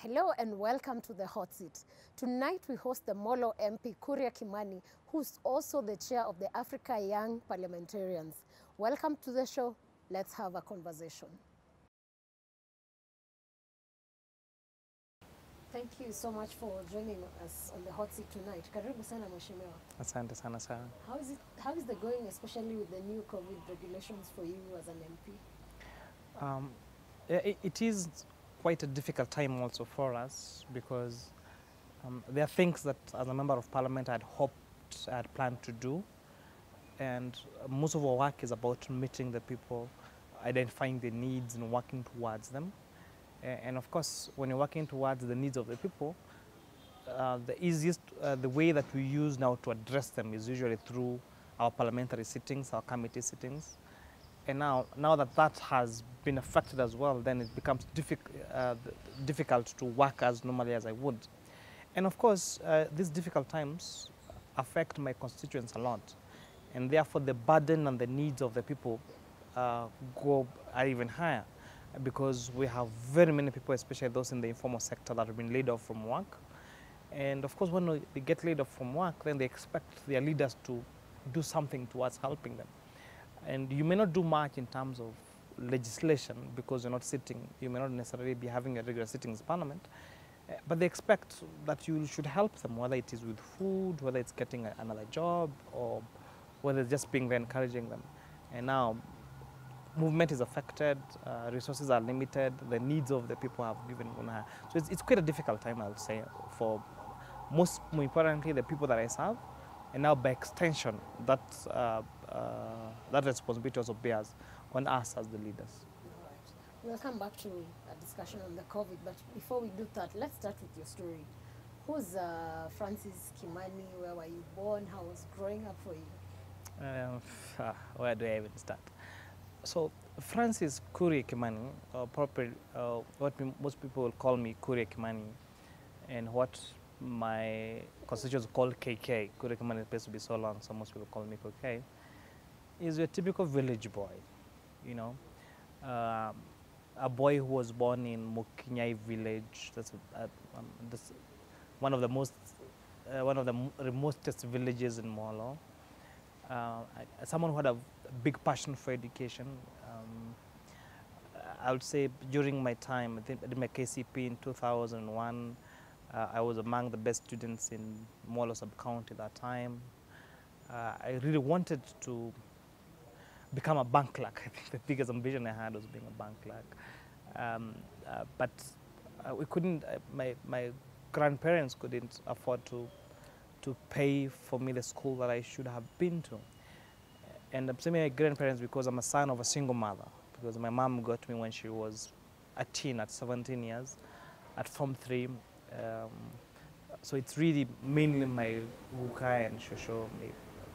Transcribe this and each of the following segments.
Hello and welcome to the Hot Seat. Tonight we host the Molo MP Kuria Kimani, who's also the chair of the Africa Young Parliamentarians. Welcome to the show. Let's have a conversation. Thank you so much for joining us on the Hot Seat tonight. Karibu sana mheshimiwa. Asante sana sana. How is the going, especially with the new COVID regulations for you as an MP? It is quite a difficult time also for us because there are things that as a member of parliament I had planned to do, and most of our work is about meeting the people, identifying the needs and working towards them. And of course, when you're working towards the needs of the people, the way that we use now to address them is usually through our parliamentary sittings, our committee sittings. And now that has been affected as well, then it becomes difficult to work as normally as I would. And of course, these difficult times affect my constituents a lot. And therefore, the burden and the needs of the people are even higher, because we have very many people, especially those in the informal sector, that have been laid off from work. And of course, when they get laid off from work, then they expect their leaders to do something towards helping them. And you may not do much in terms of legislation because you're not sitting, you may not necessarily be having a regular sittings in parliament, but they expect that you should help them, whether it is with food, whether it's getting another job, or whether it's just being there encouraging them. And now movement is affected, resources are limited, the needs of the people have given gone higher. So it's quite a difficult time, I would say, for more importantly, the people that I serve, and now by extension, that responsibility also bears on us as the leaders. All right. We'll come back to a discussion on the COVID, but before we do that, let's start with your story. Who's Francis Kimani? Where were you born? How was growing up for you? Where do I even start? So Francis Kuria Kimani, what most people will call me Kuria Kimani, and what my constituents call KK, Kuria Kimani is supposed to be so long, so most people call me KK, is a typical village boy, you know, a boy who was born in Mukinyai village. That's one of the remotest villages in Molo. Someone who had a big passion for education. I would say during my time, I think I did my KCP in 2001. I was among the best students in Molo sub-county at that time. I really wanted to become a bank clerk. I think the biggest ambition I had was being a bank clerk. But we couldn't, my grandparents couldn't afford to pay for me the school that I should have been to. And I'm saying my grandparents because I'm a son of a single mother, because my mom got me when she was a teen at 17 years, at Form 3. So it's really mainly my Wukai and Shosho.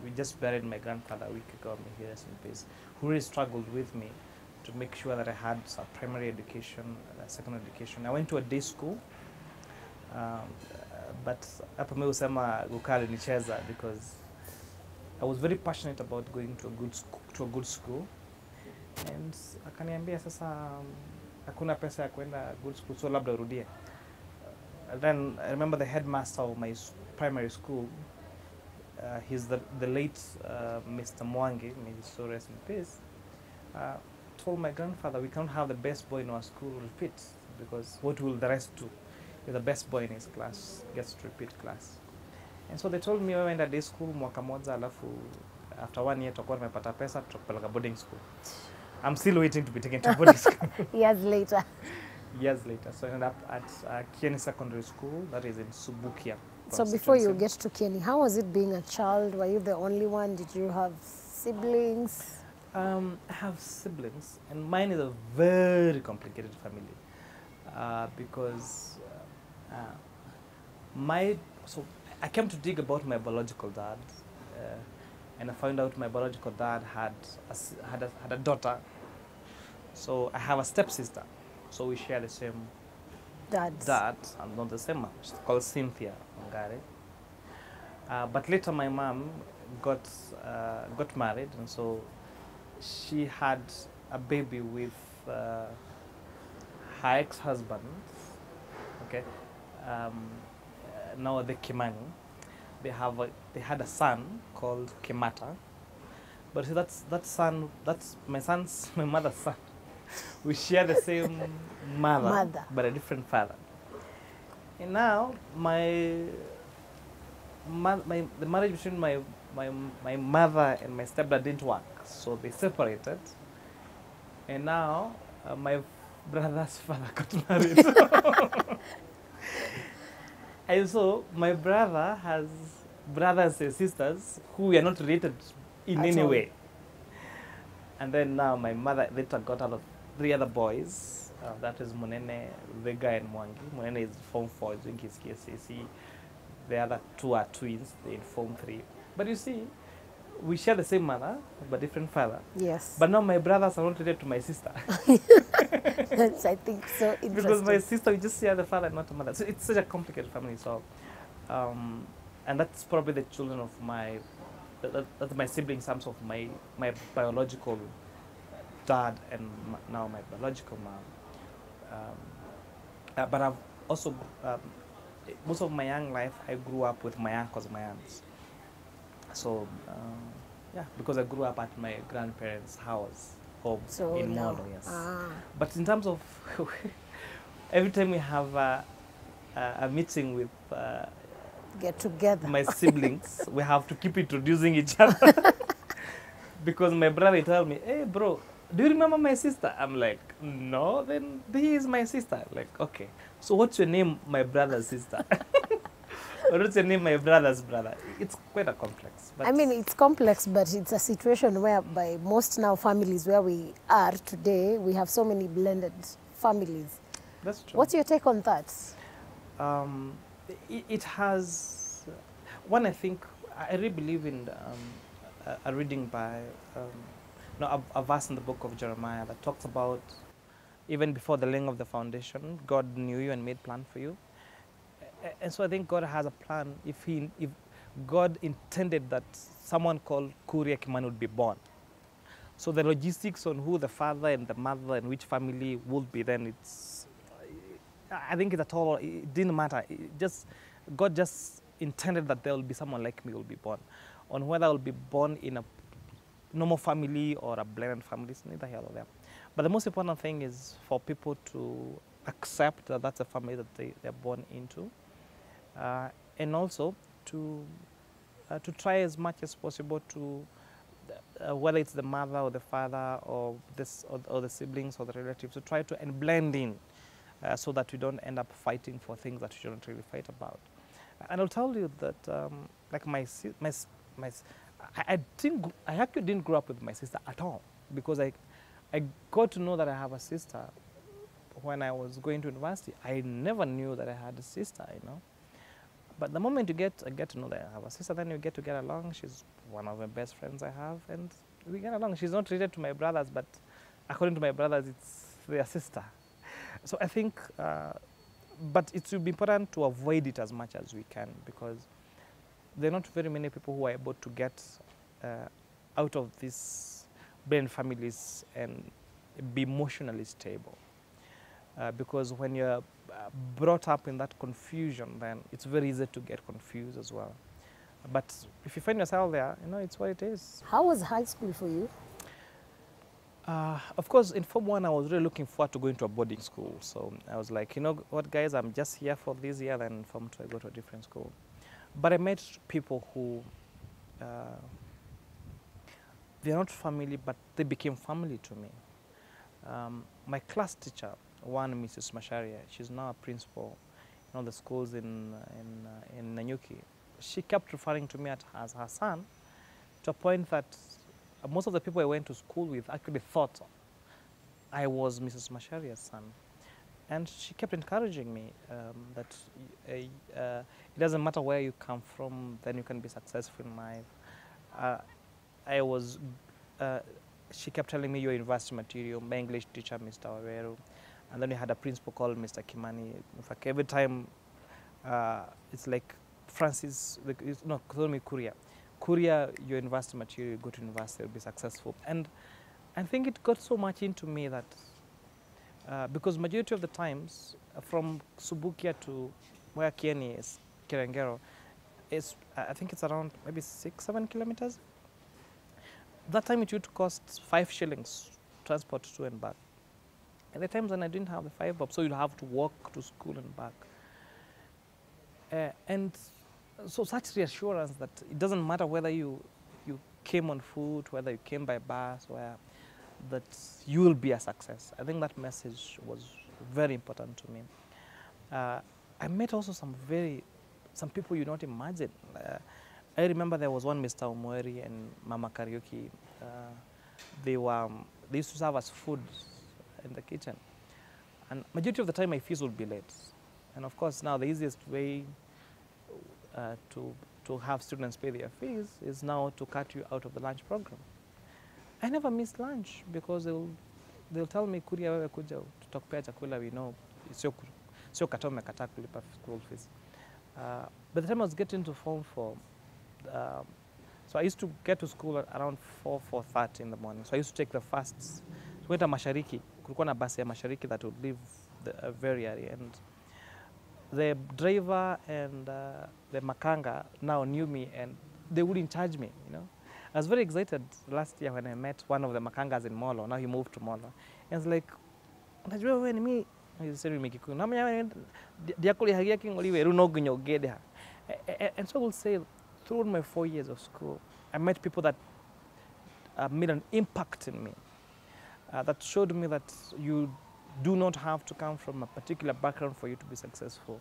We just buried my grandfather a week ago, may he rest in peace, who really struggled with me to make sure that I had a primary education, a secondary education. I went to a day school, but hapa mimi husema Gukali nicheza because I was very passionate about going to a good school, and akaniambia sasa hakuna pesa ya kwenda good school, so labda urudie. Then I remember the headmaster of my primary school, he's the late Mr. Mwangi, may he so rest in peace, told my grandfather, we can't have the best boy in our school repeat, because what will the rest do if the best boy in his class gets to repeat class? And so they told me, wewe enda day school mwaka moja, alafu after 1 year tutakuwa tumepata pesa, tutakupeleka boarding school. I'm still waiting to be taken to boarding school. Years later. Years later. So I ended up at Kieni Secondary School, that is in Subukia. So before you get to Kieni, how was it being a child? Were you the only one? Did you have siblings? I have siblings, and mine is a very complicated family, because so I came to dig about my biological dad, and I found out my biological dad had a daughter. So I have a stepsister, so we share the same dad, and not the same mom. She's called Cynthia Ongare. But later my mom got married, and so she had a baby with her ex-husband, Okay, now the Kimani, they had a son called Kimata, but see, that son, that's my son's my mother's son. We share the same mother, but a different father. And now the marriage between my mother and my stepdad didn't work, so they separated. And now my brother's father got married. And so my brother has brothers and sisters who we are not related in any way. And then now my mother later got out of 3 other boys. That is Munene, Vega, and Mwangi. Munene is Form 4, is doing his KCC. The other 2 are twins, they're in Form 3. But you see, we share the same mother, but different father. Yes. But now my brothers are not related to my sister. That's, I think, so interesting. Because my sister, we just share the father, not the mother. So it's such a complicated family. So, and that's probably the children of that's my siblings, some of my biological dad and now my biological mom. But I've also, most of my young life, I grew up with my uncles, my aunts. So, yeah, because I grew up at my grandparents' house, home so in no. Mono, yes. But in terms of, every time we have a meeting with get together, my siblings, we have to keep introducing each other. Because my brother tell me, hey bro, do you remember my sister? I'm like, no, then he is my sister. Like, okay, so what's your name, my brother's sister? Or what's your name, my brother's brother? It's quite a complex. But I mean, it's complex, but it's a situation whereby most now families where we are today, we have so many blended families. That's true. What's your take on that? It has, one, I think, I really believe in a reading by, a verse in the book of Jeremiah that talks about, even before the laying of the foundation, God knew you and made plan for you. And so I think God has a plan. If God intended that someone called Kuria Kimani would be born, so the logistics on who the father and the mother and which family would be, then it's, I think it didn't matter. God just intended that there will be someone like me who will be born. On whether I will be born in a normal family or a blended family, it's neither here nor there. But the most important thing is for people to accept that that's a family that they're born into. And also to try as much as possible to, whether it's the mother or the father or the siblings or the relatives, to try to blend in so that we don't end up fighting for things that we shouldn't really fight about. And I'll tell you that, like I actually didn't grow up with my sister at all, because I got to know that I have a sister when I was going to university. I never knew that I had a sister, you know. But the moment you get to know that I have a sister, then you get to get along. She's one of the best friends I have, and we get along. She's not related to my brothers, but according to my brothers, it's their sister. So I think, but it will be important to avoid it as much as we can, because there are not very many people who are able to get out of these blended families and be emotionally stable. Because when you're brought up in that confusion, then it's very easy to get confused as well. But if you find yourself there, you know, it's what it is. How was high school for you? Of course, in Form 1, I was really looking forward to going to a boarding school. So I was like, you know what, guys, I'm just here for this year, then in Form 2, I go to a different school. But I met people who, they're not family, but they became family to me. My class teacher, one Mrs. Masharia, she's now a principal in all the schools in Nanyuki. She kept referring to me as her son, to a point that most of the people I went to school with actually thought I was Mrs. Masharia's son. And she kept encouraging me that it doesn't matter where you come from, then you can be successful in life. She kept telling me, you're university material, my English teacher, Mr. Waweru, and then we had a principal called Mr. Kimani. In fact, every time it's like Francis, no, call me Kuria. Kuria, your university material, you go to university, you'll be successful. And I think it got so much into me that because majority of the times from Subukia to where Kieni is, Kirengero, is I think it's around maybe 6-7 kilometers. That time it used to cost 5 shillings transport to and back. And the times when I didn't have the 5 bob, so you'd have to walk to school and back. And so such reassurance that it doesn't matter whether you came on foot, whether you came by bus, that you will be a success. I think that message was very important to me. I met also some people you not imagine. I remember there was one Mr. Omweri and Mama Karaoke. They used to serve us food in the kitchen. And majority of the time my fees would be late. And of course now the easiest way to have students pay their fees is now to cut you out of the lunch program. I never missed lunch because they'll tell me, Kuria, wewe kuja tutakupea chakula, we know sio kata umekataa kulipa school fees. By the time I was getting to Form 4, so I used to get to school at around 4:30 in the morning. So I used to take the first, kwenda Mashariki, kulikuwa na basi ya Mashariki that would leave very early, and the driver and the makanga now knew me and they wouldn't charge me, you know. I was very excited last year when I met one of the makangas in Molo. Now he moved to Molo. And it's like, unajua wewe ni mimi, he said me Kikuyu. Na mimi diakuli hagia kingoliwe runo gunyo gede. And so I will say, through my 4 years of school, I met people that made an impact in me. That showed me that you do not have to come from a particular background for you to be successful.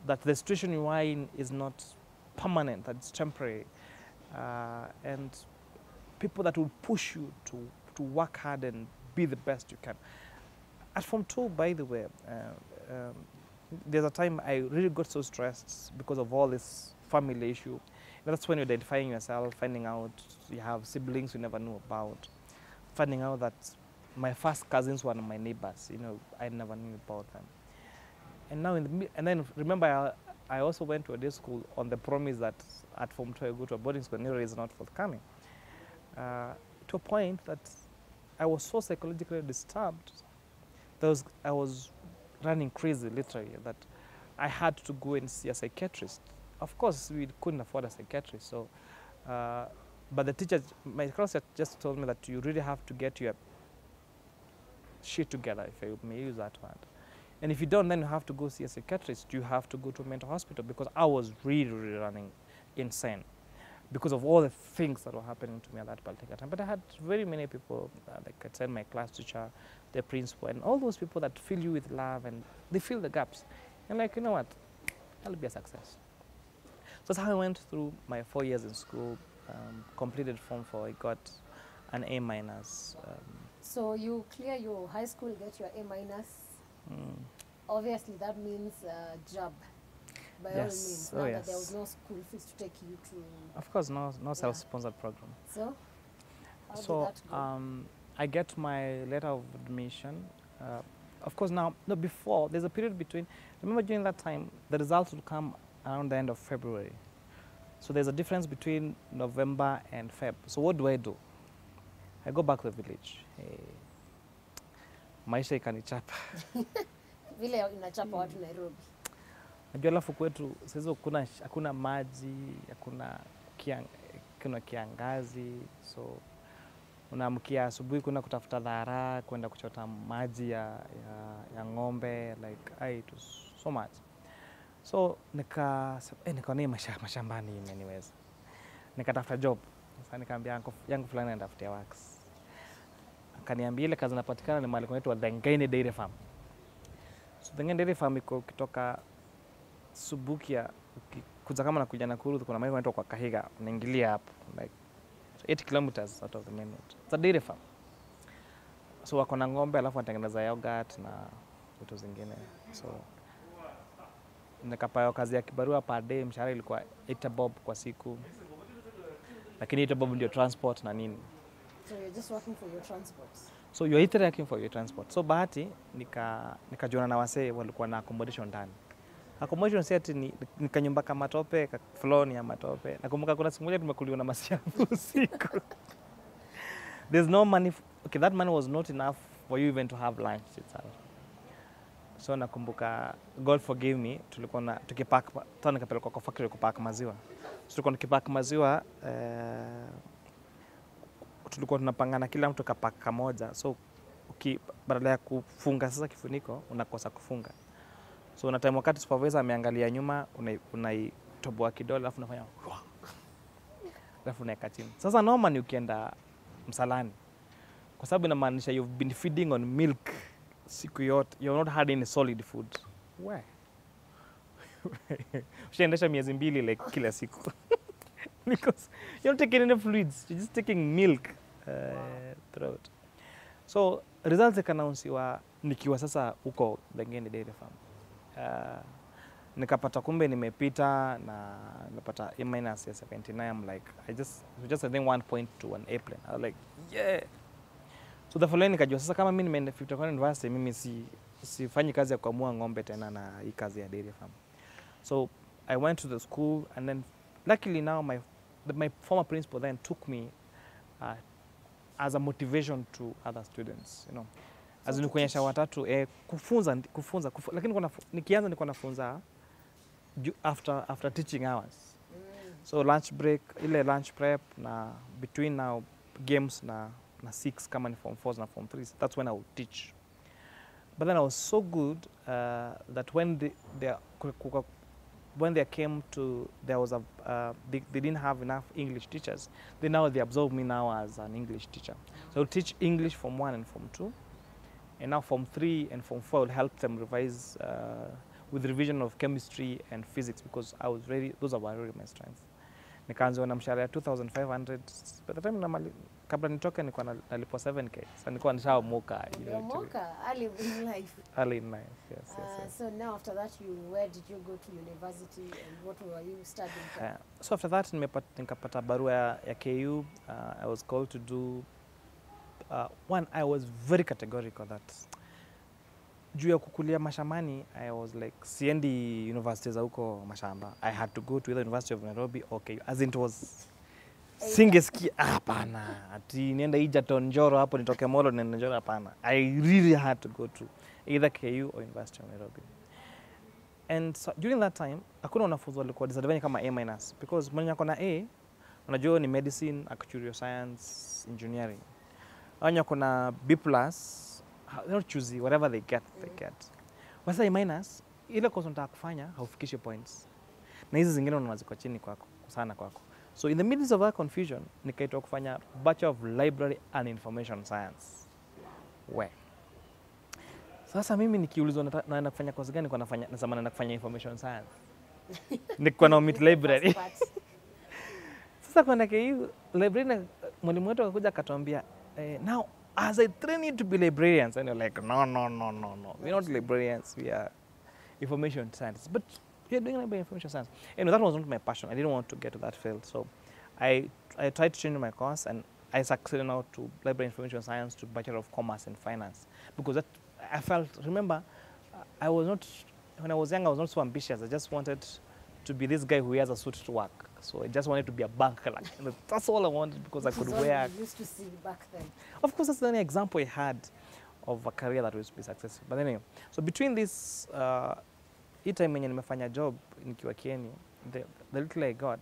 That the situation you are in is not permanent, that it's temporary. And people that will push you to work hard and be the best you can. At Form 2, by the way, there's a time I really got so stressed because of all this family issue. That's when you're identifying yourself, finding out you have siblings you never knew about, finding out that my first cousins were my neighbors. You know, I never knew about them. And now, and then remember, I also went to a day school on the promise that at Form 2 I go to a boarding school, and is not forthcoming. To a point that I was so psychologically disturbed that I was running crazy, literally, that I had to go and see a psychiatrist. Of course, we couldn't afford a psychiatrist, so, but the teacher, my class just told me that you really have to get your shit together, if I may use that word. And if you don't, then you have to go see a psychiatrist. You have to go to a mental hospital, because I was really, really running insane because of all the things that were happening to me at that particular time. But I had very many people, like I said, my class teacher, the principal, and all those people that fill you with love, and they fill the gaps. And like, you know what, I'll be a success. So that's how I went through my 4 years in school, completed Form 4, I got an A-. So you clear your high school, get your A-. Obviously that means job, by all means, now that there was no school fees to take you to... Of course, no self-sponsored program. So, how did that go? I get my letter of admission. Of course now, no, before, there's a period between, remember during that time, the results would come around the end of February. So there's a difference between November and Feb. So what do? I go back to the village. Hey, maisha ikanichapa. Vile inachapa watu Nairobi. Najua alafu kwetu sasa hakuna maji, hakuna kiangazi, so unaamkia asubuhi kuna kutafuta dhara, kwenda kuchota maji ya ng'ombe, like it was so much. So nikaona mashambani imeniweza. Nikatafuta job. Sasa nikaambia yangu fulani anatafutia works. Akaniambia ile kazi inapatikana ni mahali kunaitwa The Ngaine Dairy Farm. So The Ngaine Dairy Farm iko kutoka Subukia, kuja kama nakuja Nakuru, kuna mahali kunaitwa kwa Kahiga, unaingilia hapo like 8 kilometers out of the main road. It's a dairy farm. So wako na ng'ombe, alafu wanatengeneza yogurt na vitu zingine. So nikapewa kazi ya kibarua per day, mshahara ilikuwa 8 bob kwa siku. Lakini 8 bob ndio transport na nini. So you're just working for your transport? So you're either working for your transport. So bahati nikajiona na wasee walikuwa na accommodation ndani. Accommodation set ni kanyumba kama matope, floor ni ya matope. Nakumbuka kuna siku moja tumekuliwa na masiafu usiku. There's no money. Okay, that money was not enough for you even to have lunch itself. So nakumbuka, God forgive me, tulikuwa na tukipack tena nikapelekwa kwa factory kupack maziwa. So tulikuwa tukipack maziwa, tulikuwa tunapangana kila mtu kapack kamoja. So badala ya kufunga sasa kifuniko unakosa kufunga. So una time wakati supervisor ameangalia nyuma unaitoboa kidole alafu unafanya alafu unaeka chini. Sasa normally ukienda msalani kwa sababu inamaanisha you've been feeding on milk siku yote, you're not had any solid food. Why? Ushaendesha miezi 2 like kila siku. Because you're not taking any fluids, you're just taking milk throughout. So results ikanaunsiwa nikiwa sasa huko Lengeni Dairy Farm. Nikapata kumbe nimepita na nimepata A- ya 79. I'm like, just I think 1 point to an A plane. I was like, yeah. So the following nikajua sasa kama mimi nimeenda Victoria University, mimi sifanyi kazi ya kuamua ng'ombe tena na hii kazi ya dairy farm. So I went to the school, and then luckily now my former principal then took me as a motivation to other students, you know. As in kuonyesha watatu kufunza lakini nikianza nilikuwa nafunza after teaching hours. So lunch break, ile lunch prep na between now games na 6 kama ni form 4s na form 3s, that's when I would teach. But then I was so good that when they came to, there was they didn't have enough English teachers. They absorbed me now as an English teacher. So I would teach English form 1 and form 2, and now form 3 and form 4 will help them revise with revision of chemistry and physics, because those are really my strengths. Nikaanza na mshahara ya 2,500. By the time kabla nitoke nilikuwa nalipwa 7K. So nilikuwa nishaomoka. Early in life. Early in life, yes. So now after that, where did you go to university, and what were you studying? So after that nikapata barua ya KU. I was called to do one. I was very categorical that juu ya kukulia mashambani, I was like, siendi university za huko mashamba. I had to go to either University of Nairobi or KU. As in it was singeski, hapana. Ati nienda Egerton Njoro hapo nitoke Molo niende Njoro, hapana. I really had to go to either KU or University of Nairobi. And so, during that time, hakuna wanafunzi walikuwa disadvantage kama A-, because mwenye ako na A, unajua ni medicine, actuarial science, engineering. Wenye ako na B+, they're not choosy, whatever they get. Wasa A-, ile course unataka kufanya haufikishi points. Na hizi zingine unaziko chini kwako, sana kwako. So in the midst of that confusion, nikaitwa kufanya Bachelor of Library and Information Science. Sasa mimi nikiulizwa naenda kufanya course gani, nasema naenda kufanya Information Science. Niko na omit library. Sasa kwenda KU library, mwalimu wetu akakuja akatuambia, now as I train you to be librarians, and you're like, no. We're not librarians, we are information scientists. But you're doing information science. Anyway, that was not my passion. I didn't want to get to that field. So I tried to change my course, and I succeeded now to Library Information Science to Bachelor of Commerce and Finance. Because I felt, remember, when I was young, I was not so ambitious. I just wanted to be this guy who has a suit to work. So I just wanted to be a banker. That's all I wanted, because I could wear. You used to see back then. Of course, that's the only example I had of a career that was to be successful. But anyway, so between this, hii time when nimefanya job nikiwa Kieni, the little I got,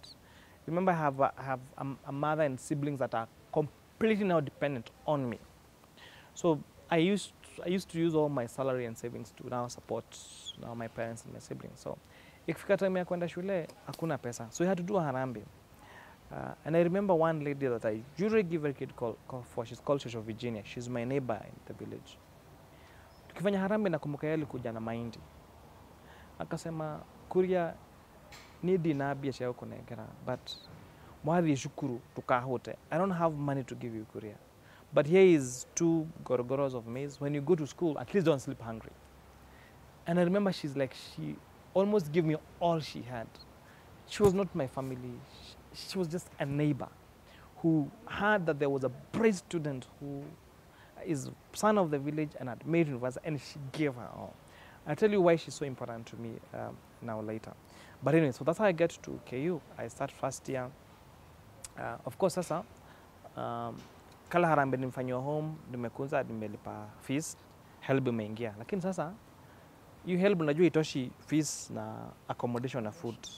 remember I have a mother and siblings that are completely now dependent on me. So I used to use all my salary and savings to now support my parents and my siblings. So ikifika time ya kwenda shule hakuna pesa, so you had to do a harambee. And I remember one lady that I usually give a kid call for. She's called Shosho Virginia. She's my neighbor in the village. Tukifanya harambee nakumbuka yeye alikuja na mahindi. Akasema, Kuria, nidi na biashara yako negera, but mwadhi shukuru tukahote. I don't have money to give you, Kuria. But here is 2 gorogoros of maize. When you go to school, at least don't sleep hungry. And I remember she almost gave me all she had. She was not my family. She was just a neighbor who heard that there was a bright student who is son of the village and had made university, and she gave her all. I'll tell you why she's so important to me now later. But anyway, so that's how I get to KU. I start first year. Of course, sasa, kala harambee nimefanywa home, nimekunza, nimelipa fees, help imeingia. Lakini sasa hiyo help unajua itoshi fees na accommodation na food.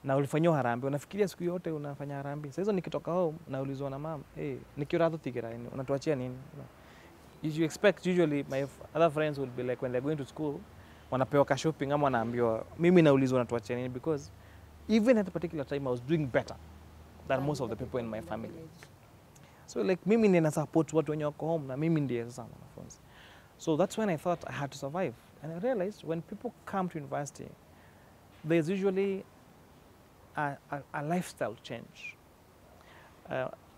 Na ulifanywa harambee, unafikiria siku yote unafanya harambee. Sasa hizo nikitoka home naulizwa na mama, nikiradho tigera nini? Unatuachia nini? You expect usually my other friends will be like when they're going to school, wanapewa ka shopping ama wanaambiwa, mimi naulizwa unatuachia nini, because even at a particular time I was doing better than most of the people in my family. So like mimi ndiye na support watu wenye wako home na mimi ndiye sasa mwanafunzi. So that's when I thought I had to survive. And I realized when people come to university, there's usually a lifestyle change.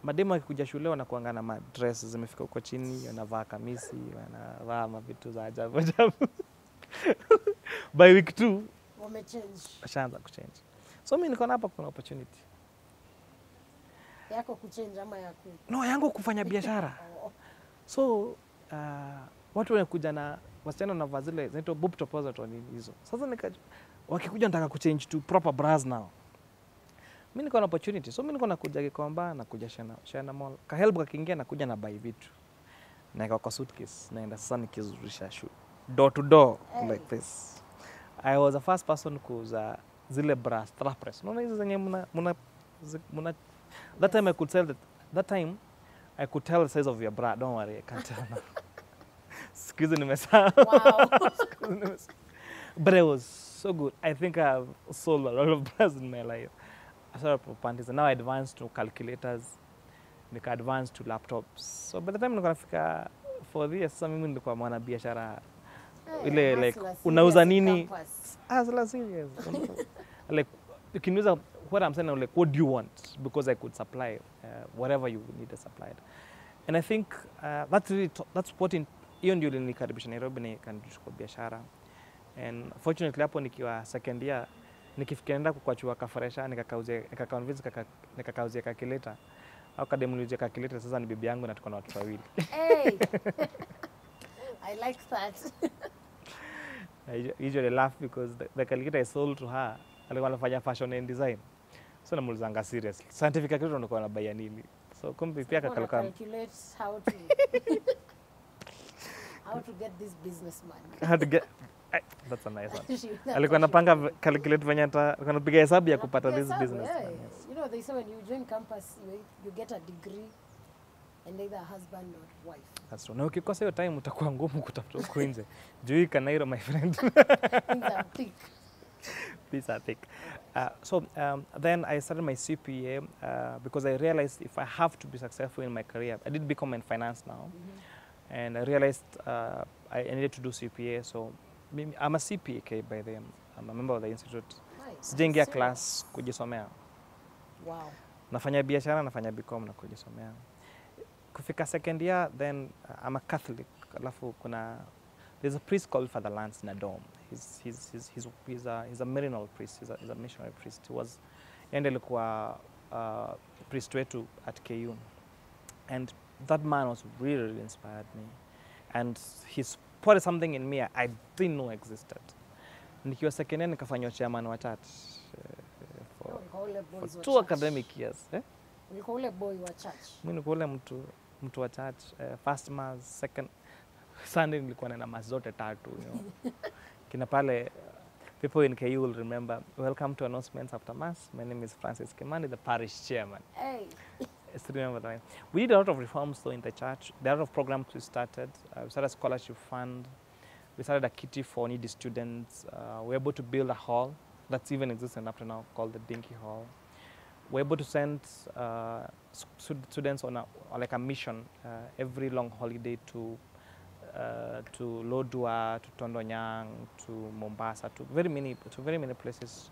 Mademu akikuja shule wanakuanga na madress zimefika huko chini, wanavaa kamisi, wanavaa mavitu za ajabu ajabu. By week 2 washaanza kuchange. So mimi niko hapa kuna opportunity. Yako kuchange ama yako? No, yangu kufanya biashara. So watu wanakuja na wasichana na vazile zinaitwa boob deposit hizo. Sasa wakikuja nataka kuchange to proper bras now. Mimi niko na opportunity. So mimi niko nakuja Gikomba, nakuja Shana Mall. Ka help kakiingia nakuja na buy vitu. Naeka kwa suitcase, naenda sasa nikizurisha shoe. Door to door like this. I was the first person kuuza zile bra strapless. Unaona hizo zenye muna that time I could tell I could tell the size of your bra. Don't worry, I can't tell now. Excuse me, wow. But it was so good. I think I've sold a lot of bras in my life. I started from panties and now I advanced to calculators, nika advanced to laptops. So by the time nikafika 4 years, sasa mimi nilikuwa mwana biashara ile like unauza nini? Hustler serious. Like you can use what I'm saying, like what do you want? Because I could supply whatever you needed supplied. And I think that's what hiyo ndio ilinikaribisha Nairobi nikanishukua biashara. And fortunately hapo nikiwa second year nikifikia nenda kukwachua kafresha nikakauzia calculator. Au kademulizia calculator sasa ni bibi yangu na tuko na watu wawili. Hey. I like that. I usually laugh because the calculator I sold to her alikuwa anafanya fashion and design. So namuulizanga seriously. Scientific calculator unakuwa unabaya nini? So kumbe pia calculate how to get this businessman. How to get that's a nice one. Alikuwa anapanga calculate venye anapiga hesabu ya kupata this businessman. Yes. You know they say when you join campus you get a degree and either a husband or wife. That's true. Na ukikosa hiyo time utakuwa ngumu kutafuta huko nje. Juu Kanairo my friend. These are thick. So then I started my CPA because I realized if I have to be successful in my career, I did become in finance now, and I realized I needed to do CPA. So I'm a CPA by then. I'm a member of the institute. Sijaingia class kujisomea. Wow. Nafanya biashara, nafanya BCom na kujisomea. Kufika second year, then I'm a Catholic. Alafu there's a priest called Father Lance Nadom. He's a Marinal priest. He's a missionary priest. He was alikuwa priest wetu at KU, and that man was really inspired me, and he spotted something in me I didn't know existed. Nikiwa second year nikafanywa chairman wa church for 2 academic years. Ulikuwa ule boy wa church? Mimi nilikuwa ule mtu wa church. First mass, second Sunday nilikuwa na mass zote 3, you know. Kina pale people in KU will remember, welcome to announcements after mass. My name is Francis Kimani, the parish chairman. Hey. I still remember that. We did a lot of reforms though in the church. There are a lot of programs we started. We started a scholarship fund. We started a kitty for needy students. We were able to build a hall that's even existing up to now called the Dinky Hall. We were able to send students on like a mission every long holiday to Lodwar, to Tondonyang, to Mombasa, to very many places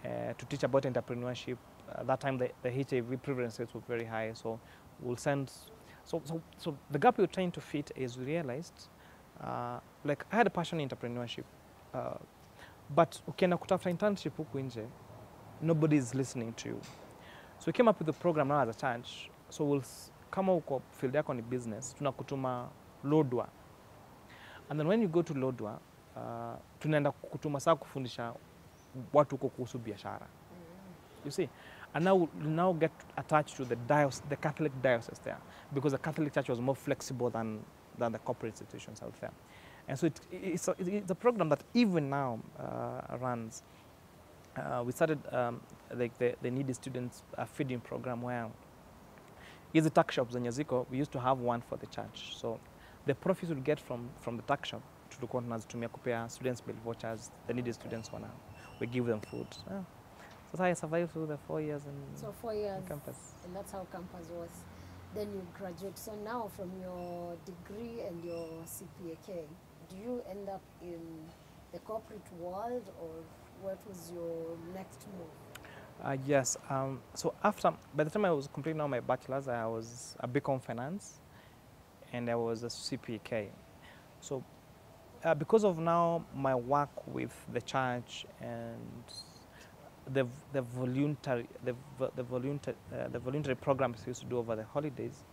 to teach about entrepreneurship. At that time, the HIV prevalence rates were very high, so we'll send. So the gap we were trying to fit is we realized, like I had a passion in entrepreneurship, but ukienda kutafuta internship huku nje, nobody is listening to you. So we came up with a program now as a church. So kama uko field yako ni business, tunakutuma Lodwar. And then when you go to Lodwar, tunaenda kutuma saa kufundisha watu huko kuhusu biashara. You see? and now get attached to the Catholic diocese there, because the Catholic Church was more flexible than the corporate institutions out there. And so it's a program that even now runs. We started like the needy students feeding program, where hizi tuck shops zenye ziko, we used to have one for the church. So the profits we get from the tuck shop tulikuwa tunazitumia kupea students meal vouchers, the needy students we give them food. So that's how I survived through the 4 years in campus. And that's how campus was. Then you graduate. So now from your degree and your CPAK, do you end up in the corporate world, or what was your next move? Yes. So by the time I was completing all my bachelor's, I was a BCom Finance, and I was a CPK. So because of now my work with the church and the voluntary programs we used to do over the holidays,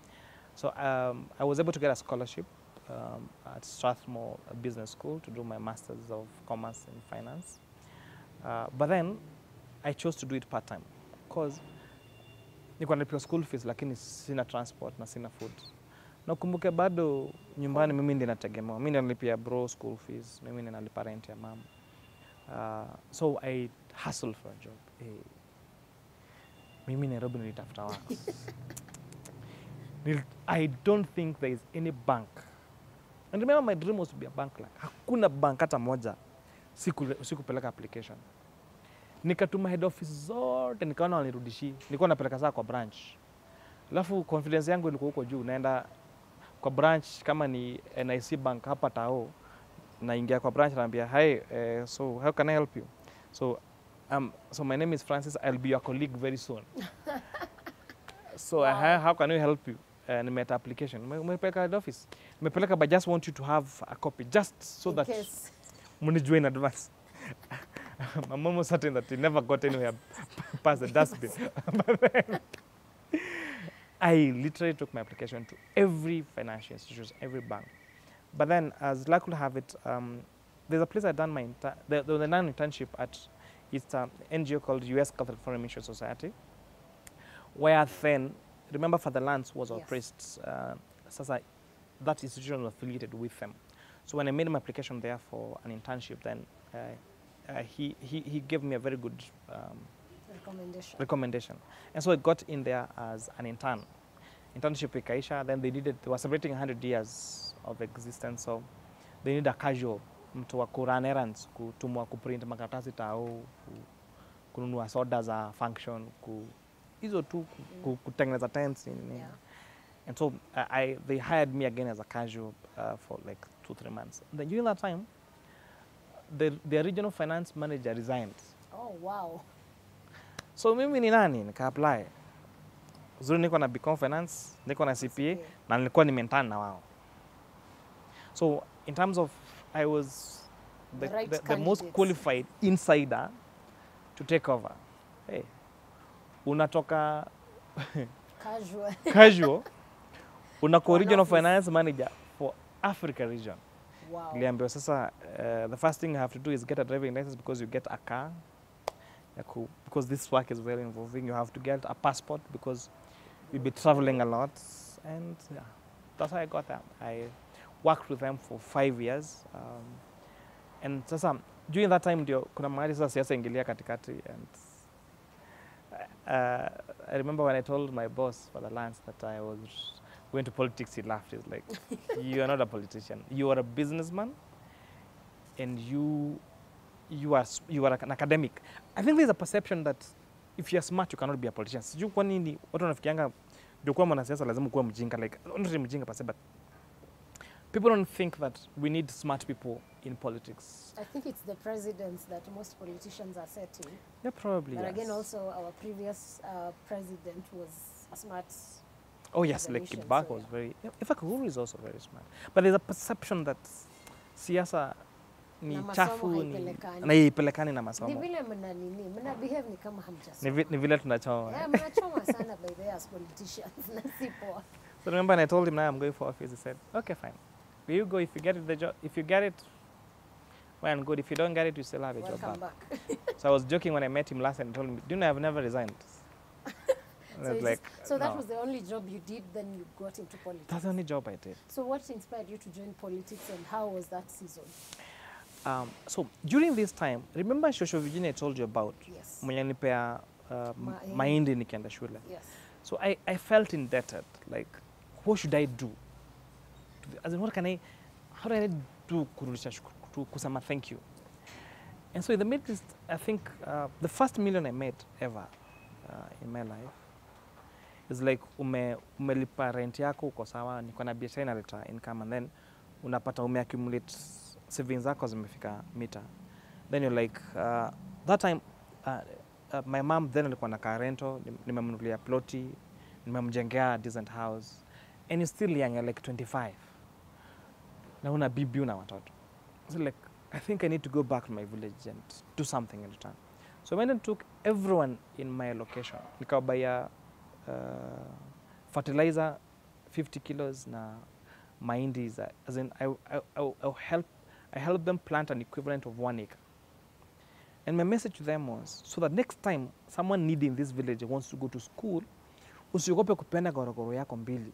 so I was able to get a scholarship at Strathmore Business School to do my Masters of Commerce in Finance. But then I chose to do it part-time because nilikuwa nalipa school fees lakini sina transport na sina food. Na kumbuke bado nyumbani mimi ndiye nategemewa. Mimi ndiye nalipia bro school fees, mimi ndiye nalipa rent ya mama. So I hustled for a job. Mimi Nairobi nilitafuta wako. I don't think there is any bank. And remember, my dream was to be a bank clerk. Hakuna bank hata moja sikupeleka application. Nikatuma head office zote, nikaona wanirudishii. Nilikuwa napeleka saa kwa branch. Alafu confidence yangu ilikuwa huko juu, naenda kwa branch kama ni NIC bank hapa Tao, naingia kwa branch naambia, "Hi, so how can I help you?" So my name is Francis, I'll be your colleague very soon. So wow. How can we help you? Nimeta application. Nimepeleka head office. Nimepeleka, but just want you to have a copy, just so that munijue in advance. My mom was certain that he never got anywhere past the dustbin. But then I literally took my application to every financial institution, every bank. But then, as luck would have it, there's a place I done my internship at. It's an NGO called US Catholic Foreign Mission Society, where then, remember, Father Lance was our priest. That institution was affiliated with them. So when I made my application there for an internship, then he gave me a very good recommendation. And so I got in there as an intern. Internship with Kaisha, then they were celebrating 100 years of existence, so they need a casual, mtu wa kurun errands, kutumwa kuprint makaratasi Tao, kununua soda za function, hizo tu kutengeneza tents. And so they hired me again as a casual for like 2-3 months. Then during that time, the regional finance manager resigned. Oh, wow. So mimi ni nani? Nika-apply. Uzuri niko na BCom Finance, niko na CPA, na nilikuwa nimentana na wao. So in terms of, I was the most qualified insider to take over. Hey, unatoka casual, unako regional finance manager for Africa region. Wow. Niliambiwa sasa, the first thing you have to do is get a driving license, because you get a car. Because this work is very involving, you have to get a passport because you'll be traveling a lot. And yeah, that's how I got there. I worked with them for 5 years. And sasa, during that time, kuna mahali sasa siasa ingilia katikati. And I remember when I told my boss for the Lance that I was going to politics, he laughed. He's like, "You are not a politician. You are a businessman, and you are an academic." I think there's a perception that if you're smart, you cannot be a politician. Sijui kwa nini watu wanafikianga ndio kuwa mwanasiasa lazima kuwa mjinga, like not mjinga per se, but people don't think that we need smart people in politics. I think it's the presidents that most politicians are setting. Yeah, probably. But yes. again, also our previous president was a smart. Oh yes, like Kibak was very. In fact, Uhuru is also very smart. But there's a perception that siasa ni chafu, na ipelekani na masomo. Ni vile mna behave ni kama hamjasoma. Ni vile tunachoma. Yeah, mnachoma sana by the as politicians. So remember, when I told him now I'm going for office, he said, "Okay, fine. Will you go if you get it the job? If you get it, well and good. If you don't get it, you still have a job back." So I was joking when I met him last and told him, "Do you know I've never resigned?" So, Like, so that no. was the only job you did, then you got into politics? That's the only job I did. So what inspired you to join politics, and how was that season? So during this time, remember Shosho Virginia I told you about? Yes. Mwenye nipea mahindi nikienda shule. Yes. So I felt indebted. Like, what should I do? As in, how do I do to kusema thank you? And so in the Middle East, I think the first million I made ever in my life is like umelipa rent yako uko sawa, niko na biashara inaleta income, and then unapata umeaccumulate savings zako zimefika mita. Then you're like, that time my mom then alikuwa na car rental, nimemnunulia ploti, nimemjengea decent house, and you're still young, you're like 25. Na una bibi una watoto. So like, I think I need to go back to my village and do something in return. So I went and took everyone in my location. Nikawabaya fertilizer 50 kilos na mahindi, as in I help them plant an equivalent of 1 acre. And my message to them was, so that next time someone needing this village wants to go to school, usiogope kupenda gorogoro yako mbili.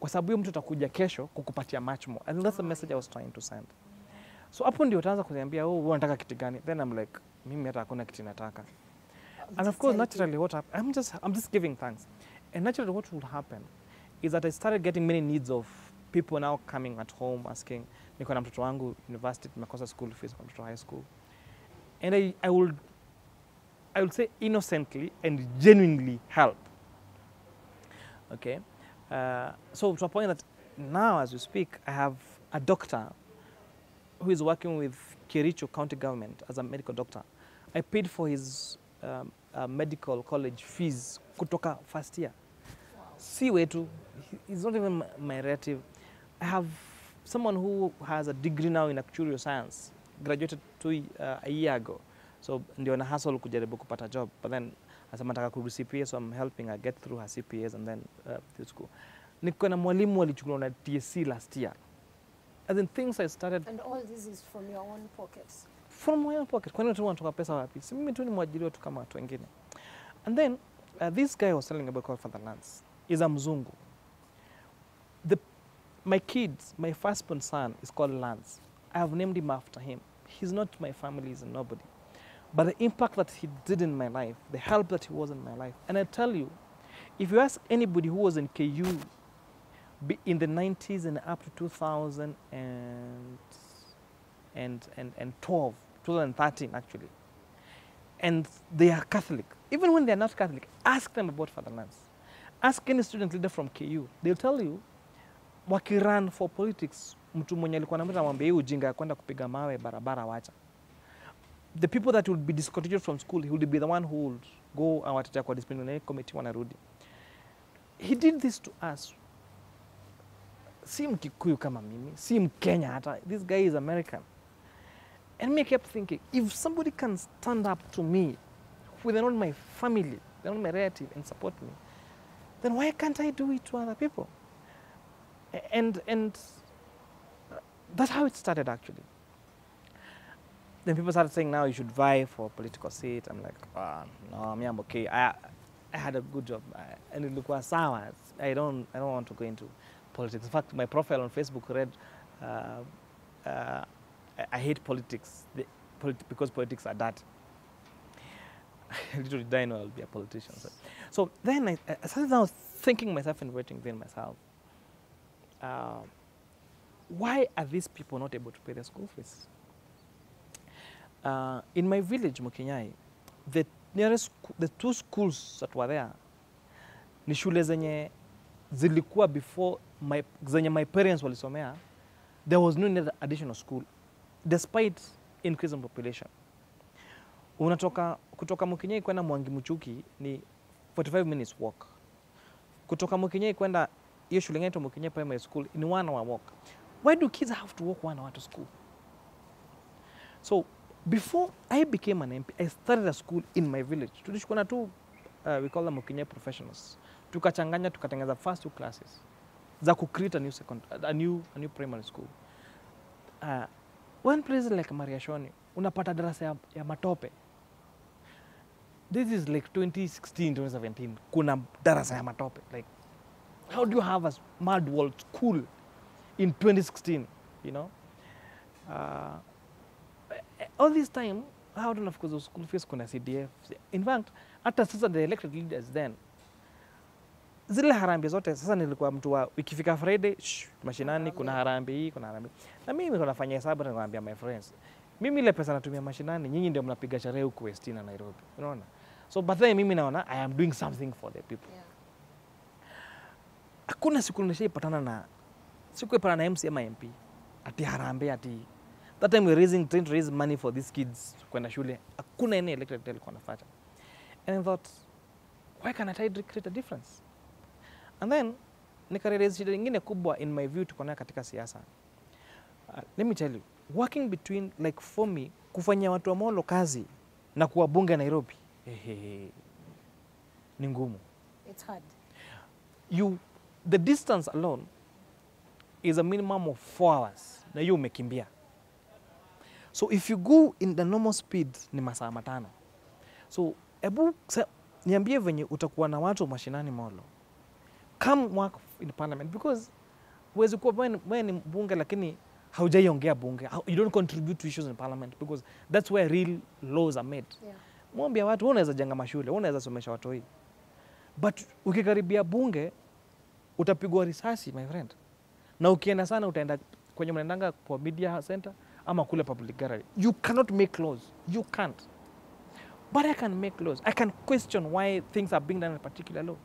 Kwa sababu huyo mtu atakuja kesho kukupatia much more. I think that's the message I was trying to send. So hapo ndio utaanza kuniambia, oh, unataka kitu gani? Then I'm like, mimi hata hakuna kitu nataka. And of course, naturally, what happened, I'm just giving thanks. And naturally, what will happen is that I started getting many needs of people now coming at home asking, niko na mtoto wangu university, nimekosa school fees kwa mtoto high school. And I would say innocently and genuinely help. Okay? So to a point that now, as we speak, I have a doctor who is working with Kericho County Government as a medical doctor. I paid for his medical college fees kutoka first year. Si wetu, he's not even my relative. I have someone who has a degree now in actuarial science, graduated a year ago. So ndio na hustle kujaribu kupata job, but then asema nataka kurudi CPA, so I'm helping her get through her CPAs and then to school. Niko na mwalimu alichukuliwa na TSC last year. And then things I started. And all this is from your own pockets? From my own pocket. Kwani watu wanatoka pesa wapi? Si mimi tu ni mwajiriwa tu kama watu wengine. And then this guy was telling about Fatherlands. Is a mzungu. My kids, my firstborn son is called Lance. I have named him after him. He's not my family, he's a nobody. But the impact that he did in my life, the help that he was in my life. And I tell you, if you ask anybody who was in KU in the 90s and up to 2013 actually, and they are Catholic, even when they are not Catholic, ask them about Fatherlands. Ask any student leader from KU. They'll tell you, wakiran for politics, mtu mwenye alikuwa anamwambia mwambie hii ujinga ya kwenda kupiga mawe barabara wacha. The people that will be discontinued from school, he will be the one who will go and wataja kwa disciplinary committee wanarudi. He did this to us. Si Mkikuyu kama mimi, si Mkenya hata. This guy is American. And me I kept thinking, if somebody can stand up to me, who they're not my family, they're not my relative, and support me, then why can't I do it to other people? And that's how it started actually. Then people started saying, now you should vie for a political seat. I'm like, no, I'm okay. I had a good job. And it looked sawa. I don't want to go into politics. In fact, my profile on Facebook read, I hate politics because politics are dirty. Little did I know I'll be a politician. So then I started now thinking myself and within myself, why are these people not able to pay their school fees? In my village, Mukinyai, the two schools that were there, ni shule zenye zilikuwa before zenye my parents walisomea, there was no need additional school, despite increase in population. Kutoka Mukinyai kwenda Mwangi Muchuki ni 45 minutes walk. Kutoka Mukinyai kwenda hiyo shule inaitwa Mukinyai Primary School in 1 hour walk. Why do kids have to walk 1 hour to school? So before I became an MP, I started a school in my village. Tulishikuwa na tu, we call them Mukinyai professionals. Tukachanganya, tukatengeneza first 2 classes za create a new primary school. One place like Mariashoni, unapata darasa ya matope. this is like 2016, 2017. Kuna darasa ya matope. Like, how do you have a mud wall school in 2016? You know, all this time, how do of course those school fees kuna CDF. In fact, hata sasa the elected leaders then, zile harambee zote sasa nilikuwa mtu wa ikifika Friday mashinani kuna harambee hii kuna harambee. Na mimi niko nafanya hesabu na naambia my friends, mimi ile pesa natumia mashinani, nyinyi ndio mnapiga sherehe huko West na Nairobi. Unaona? So but then mimi naona I am doing something for the people. Yeah. Hakuna siku nishaipatana na sikuipatana na MC ama MP ati harambee ati that time we trying to raise money for these kids kwenda shule. Hakuna any elected alikuwa anafanya. And I thought, why can't I create a difference? And then nikarealize shida nyingine kubwa in my view tuko nayo katika siasa. Let me tell you, working between like for me kufanyia watu wa Molo kazi na kuwa bunge Nairobi ni ngumu. It's hard. The distance alone is a minimum of 4 hours na hiyo umekimbia. So if you go in the normal speed ni masaa 5. So ebu niambie venye utakuwa na watu mashinani Molo. Come work in parliament because huwezi kuwa wewe ni bunge lakini haujaiongea bunge. You don't contribute to issues in parliament because that's where real laws are made. Yeah. Mwambie watu unaweza jenga mashule, unaweza somesha watu hii. But ukikaribia bunge utapigwa risasi my friend. Na ukienda sana utaenda kwenye mnaendanga kwa media center ama kule public gallery. You cannot make laws. You can't. But I can make laws. I can question why things are being done in a particular law.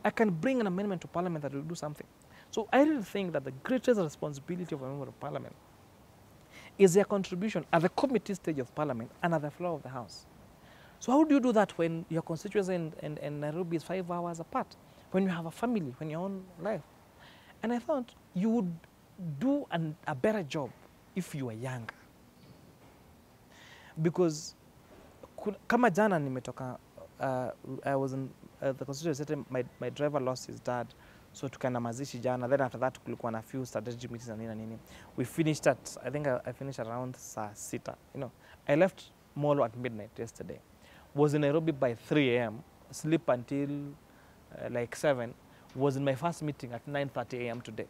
I can bring an amendment to parliament that will do something. So I really think that the greatest responsibility of a member of parliament is their contribution at the committee stage of parliament and at the floor of the house. So how do you do that when your constituency in Nairobi is 5 hours apart? When you have a family, when your own life? And I thought you would do a better job if you were younger. Because kama jana nimetoka, I was in the constituency, my driver lost his dad, so tukaenda mazishi jana. Then after that kulikuwa na few strategic meetings na nini. We finished at, I think I finished around saa 6. You know, I left Molo at midnight yesterday. Was in Nairobi by 3 a.m. Sleep until like 7. Was in my first meeting at 9:30 a.m. today.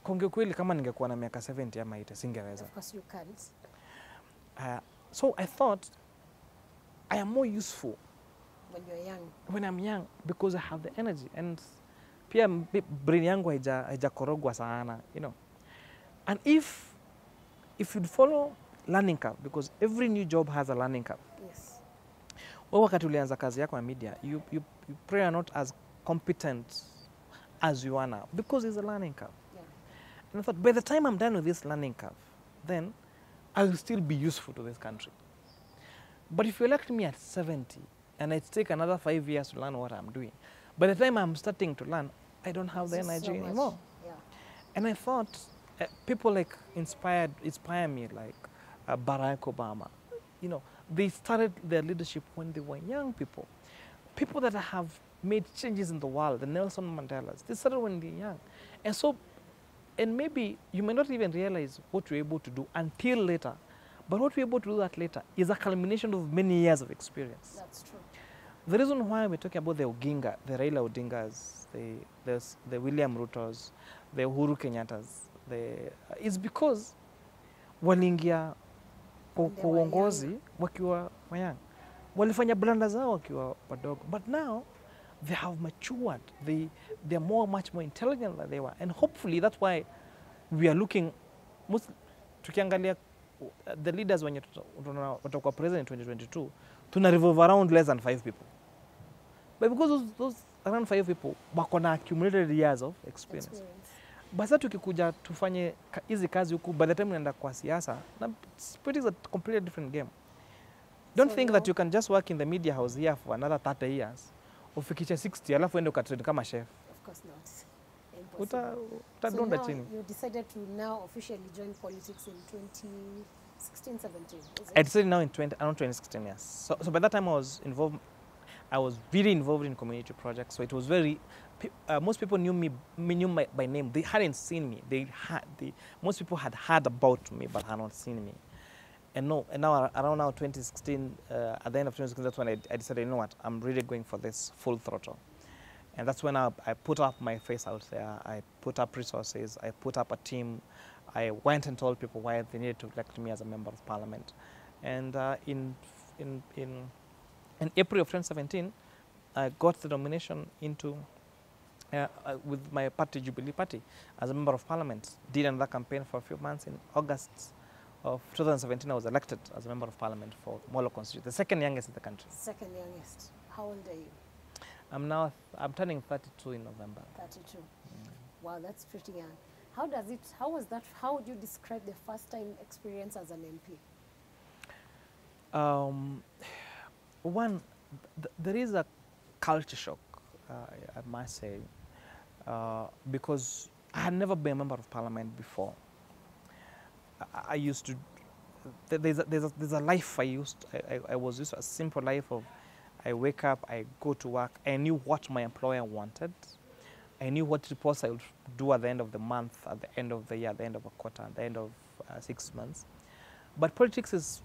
Konge kweli kama ningekuwa na miaka 70 ama 80 singeweza. Of course you can't. So I thought I am more useful when you're young. When I'm young because I have the energy and pia brain yangu haijakorogwa sana, you know. And if you'd follow learning curve, because every new job has a learning curve. Yes. Wewe wakati ulianza kazi yako ya media, you probably are not as competent as you are now because it's a learning curve. Yeah. And I thought by the time I'm done with this learning curve, then I will still be useful to this country. But if you elect me at 70 and it takes another 5 years to learn what I'm doing, by the time I'm starting to learn, I don't have the energy anymore. Yeah. And I thought people like inspire me, like Barack Obama. You know, they started their leadership when they were young people. People that have made changes in the world, the Nelson Mandelas, they started when they're young. And so, and maybe you may not even realize what you're able to do until later. But what we're able to do that later is a culmination of many years of experience. That's true. The reason why we're talking about the Oginga, the Raila Odingas, the William Rutos, the Uhuru Kenyatas, is because waliingia kwa uongozi wakiwa young. Walifanya blanda zao wakiwa wadogo. But now they have matured. They're much more intelligent than they were. And hopefully that's why we are looking, tukiangalia the leaders when watakuwa president in 2022, tuna revolve around less than 5 people. But because those around 5 people wako na accumulated years of experience. Basi tukikuja tufanye hizi kazi huku, by the time unaenda kwa siasa, it's a completely different game. Don't think that you can just work in the media house here for another 30 years. Ufikisha 60 alafu uende ukatrain kama chef. Of course not. So now you decided to now officially join politics in 2016, 17, is it? I decided now around 2016, yes. So by that time I was really involved in community projects. So it was very, most people knew me by name. They hadn't seen me. Most people had heard about me but had not seen me. And no, and now around now 2016, at the end of 2016, that's when I decided, you know what, I'm really going for this full throttle. And that's when I put up my face out there. I put up resources. I put up a team. I went and told people why they needed to elect me as a member of parliament. And in April of 2017, I got the nomination into with my party, Jubilee Party, as a member of parliament. Did another campaign for a few months. In August of 2017, I was elected as a member of parliament for Molo constituency, the second youngest in the country. Second youngest. How old are you? I'm turning 32 in November. 32. Wow, that's pretty young. How would you describe the first time experience as an MP? There is a culture shock, I must say, because I had never been a member of parliament before. I used to, there's a life I was used to, a simple life of, I wake up, I go to work. I knew what my employer wanted. I knew what reports I would do at the end of the month, at the end of the year, at the end of a quarter, at the end of 6 months. But politics is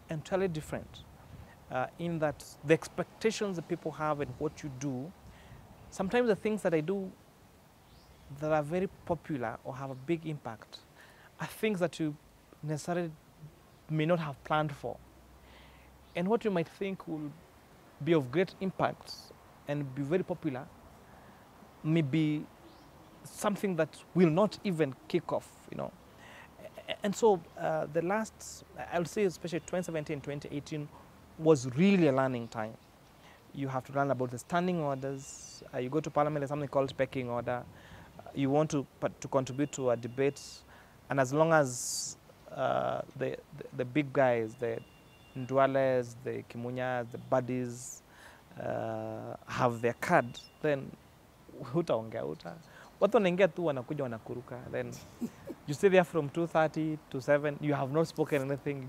entirely different in that the expectations that people have and what you do, sometimes the things that I do that are very popular or have a big impact are things that you necessarily may not have planned for. And what you might think will be of great impact and be very popular may be something that will not even kick off, you know. And so the last, I would say especially 2017, 2018 was really a learning time. You have to learn about the standing orders. You go to parliament, there's something called pecking order. You want to contribute to a debate, and as long as the big guys, the Ndwales, the Kimunyas, the buddies have their card, then hutaongea watu wanaingia tu wanakuja wanakuruka, then you stay there from 2:30 to 7, you have not spoken anything,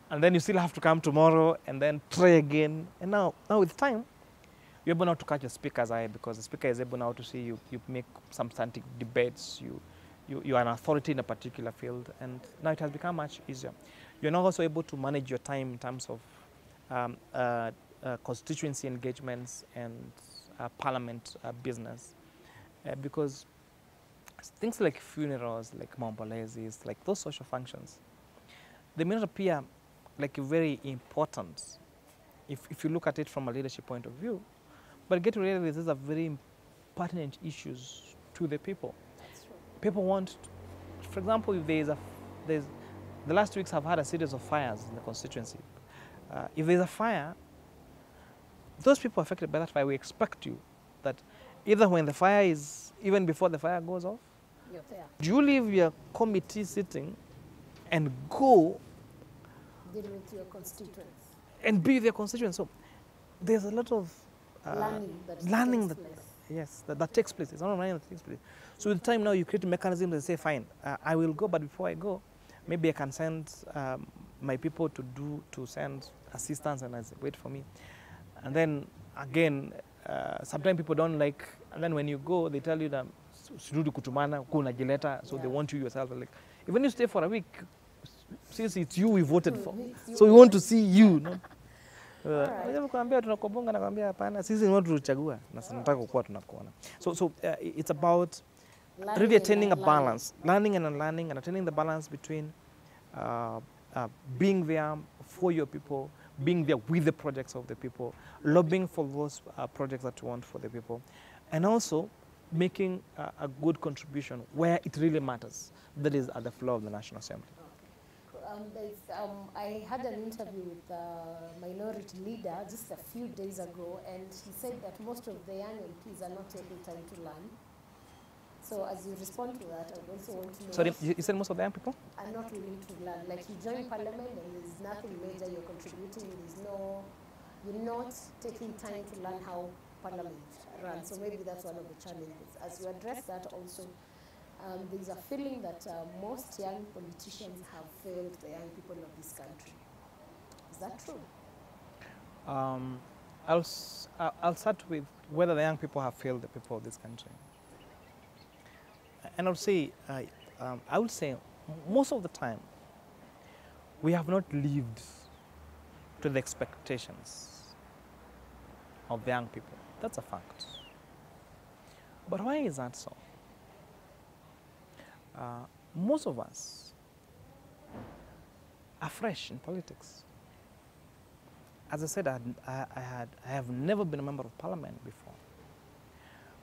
and then you still have to come tomorrow and then try again. And now with time, you're able now to catch the speaker's eye, because the speaker is able now to see you make substantive debates, you are an authority in a particular field, and now it has become much easier. You're now also able to manage your time in terms of constituency engagements and parliament business, because things like funerals, like maombolezes, like those social functions, they may not appear like very important if you look at it from a leadership point of view, but get to realize these are very pertinent issues to the people. That's true. People want, for example, if there's the last weeks have had a series of fires in the constituency. If there's a fire, those people affected by that fire, we expect you that either when the fire is, even before the fire goes off, You're there. do you leave your committee sitting and go Deal with your constituents. and be with your constituents? So there's a lot of Learning that that takes place. It's not learning that takes place. So with time now, you create a mechanism that say, fine, I will go, but before I go, maybe I can send my people to send assistance, and I say, wait for me. And then again, sometimes people don't like, and then when you go, they tell you that sirudi kutumana kuna jileta, so they want you yourself. Like, even if you stay for a week, since it's you we voted for, so we want to see you. No? Kuambia tunakobonga na kuambia hapana, sisi ni watu tulichagua na tunataka kukuwa tunakuona. So it's about really attaining a balance, learning and unlearning, and attaining the balance between being there for your people, being there with the projects of the people, lobbying for those projects that you want for the people, and also making a good contribution where it really matters, that is at the floor of the National Assembly. I had an interview with the minority leader just a few days ago, and he said that most of the young MPs are not taking time to learn. So as you respond to that, I also want to know... Sorry, you said most of the young people? Are not willing to learn. Like, you join parliament and there's nothing major you're contributing, you're not taking time to learn how parliament runs. So maybe that's one of the challenges. As you address that also, there's a feeling that most young politicians have failed the young people of this country. Is that true? I'll start with whether the young people have failed the people of this country. And I would say most of the time, we have not lived to the expectations of the young people. That's a fact. But why is that so? Most of us are fresh in politics. As I said, I have never been a member of parliament before.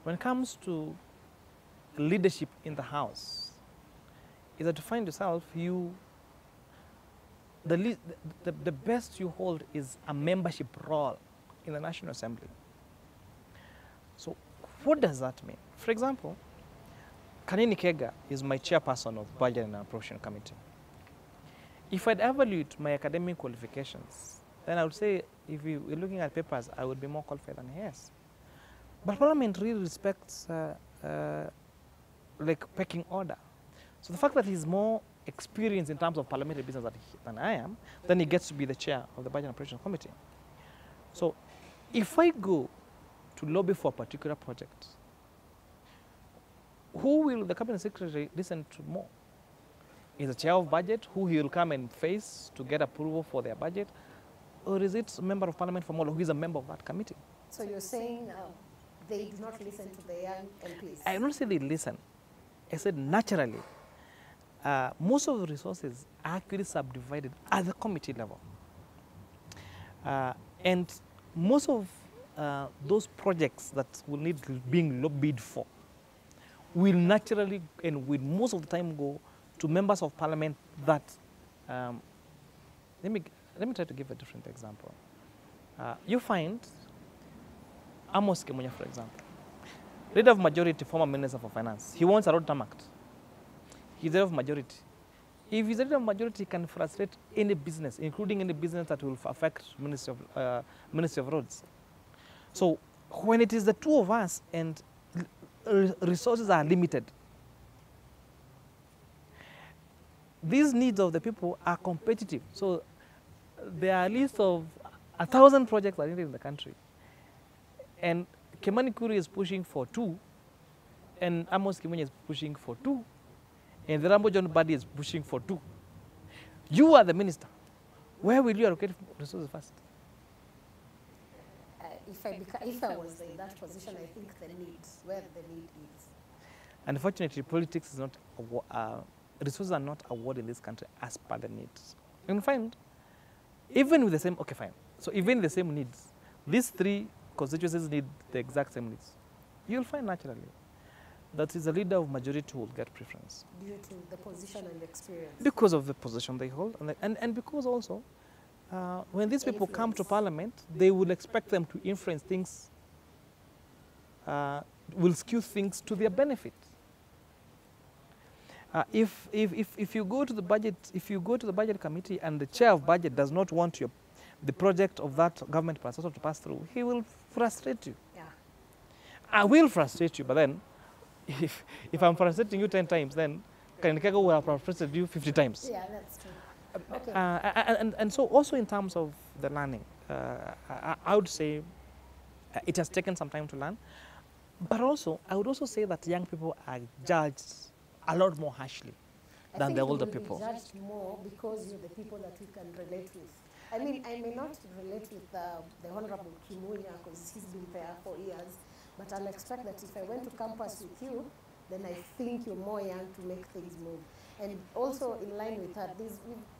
When it comes to leadership in the house, is that to find yourself, the best you hold is a membership role in the National Assembly. So what does that mean? For example, Kanini Kega is my chairperson of Budget and Appropriation Committee. If I'd evaluate my academic qualifications, then I would say, if you were looking at papers, I would be more qualified than he is. But Parliament really respects like pecking order. So the fact that he's more experienced in terms of parliamentary business than I am, then he gets to be the chair of the Budget and Appropriation Committee. So if I go to lobby for a particular project, who will the cabinet secretary listen to more? Is the chair of budget who he will come and face to get approval for their budget? Or is it a member of parliament from Molo who is a member of that committee? So you're saying they do not listen to the young MPs? I don't say they listen. I said naturally. Most of the resources are actually subdivided at the committee level. And most of those projects that will need being lobbied for will naturally and will most of the time go to members of parliament that, let me try to give a different example. You find Amos Kemunya, for example, leader of majority, former minister for finance. He wants a road tarmacked. He's leader of majority. If he's leader of majority, he can frustrate any business, including any business that will affect Ministry of Roads. So when it is the two of us and resources are limited, these needs of the people are competitive. So there are a list of 1,000 projects that are needed in the country. And Kimani Kuria is pushing for 2, and Amos Kimunya is pushing for 2, and the Rambo John Badi is pushing for 2. You are the minister. Where will you allocate resources first? If I was in that position, I think the need, where the need is. Unfortunately, politics is not, resources are not awarded in this country as per the needs. You can find, even with the same, okay fine, so even the same needs, these 3 constituencies need the exact same needs. You'll find naturally that is a leader of majority who will get preference. Due to the position and experience. Because of the position they hold, and because also, when these people come to parliament, they will expect them to influence things, will skew things to their benefit. If you go to the budget committee and the chair of budget does not want the project of that government to pass through, he will frustrate you. Yeah. I will frustrate you, but then if I'm frustrating you 10 times, then Karinikaga will have frustrated you 50 times. Yeah, that's true. Okay. And so also in terms of the learning, I would say it has taken some time to learn, but also I would also say that young people are judged a lot more harshly than the older people. I think you will be judged more because you're the people that we can relate with. I mean, I may not relate with the Honorable Kimunya because he's been there for years, but I'll expect that if I went to campus with you, then I think you're more young to make things move. And also in line with that, we've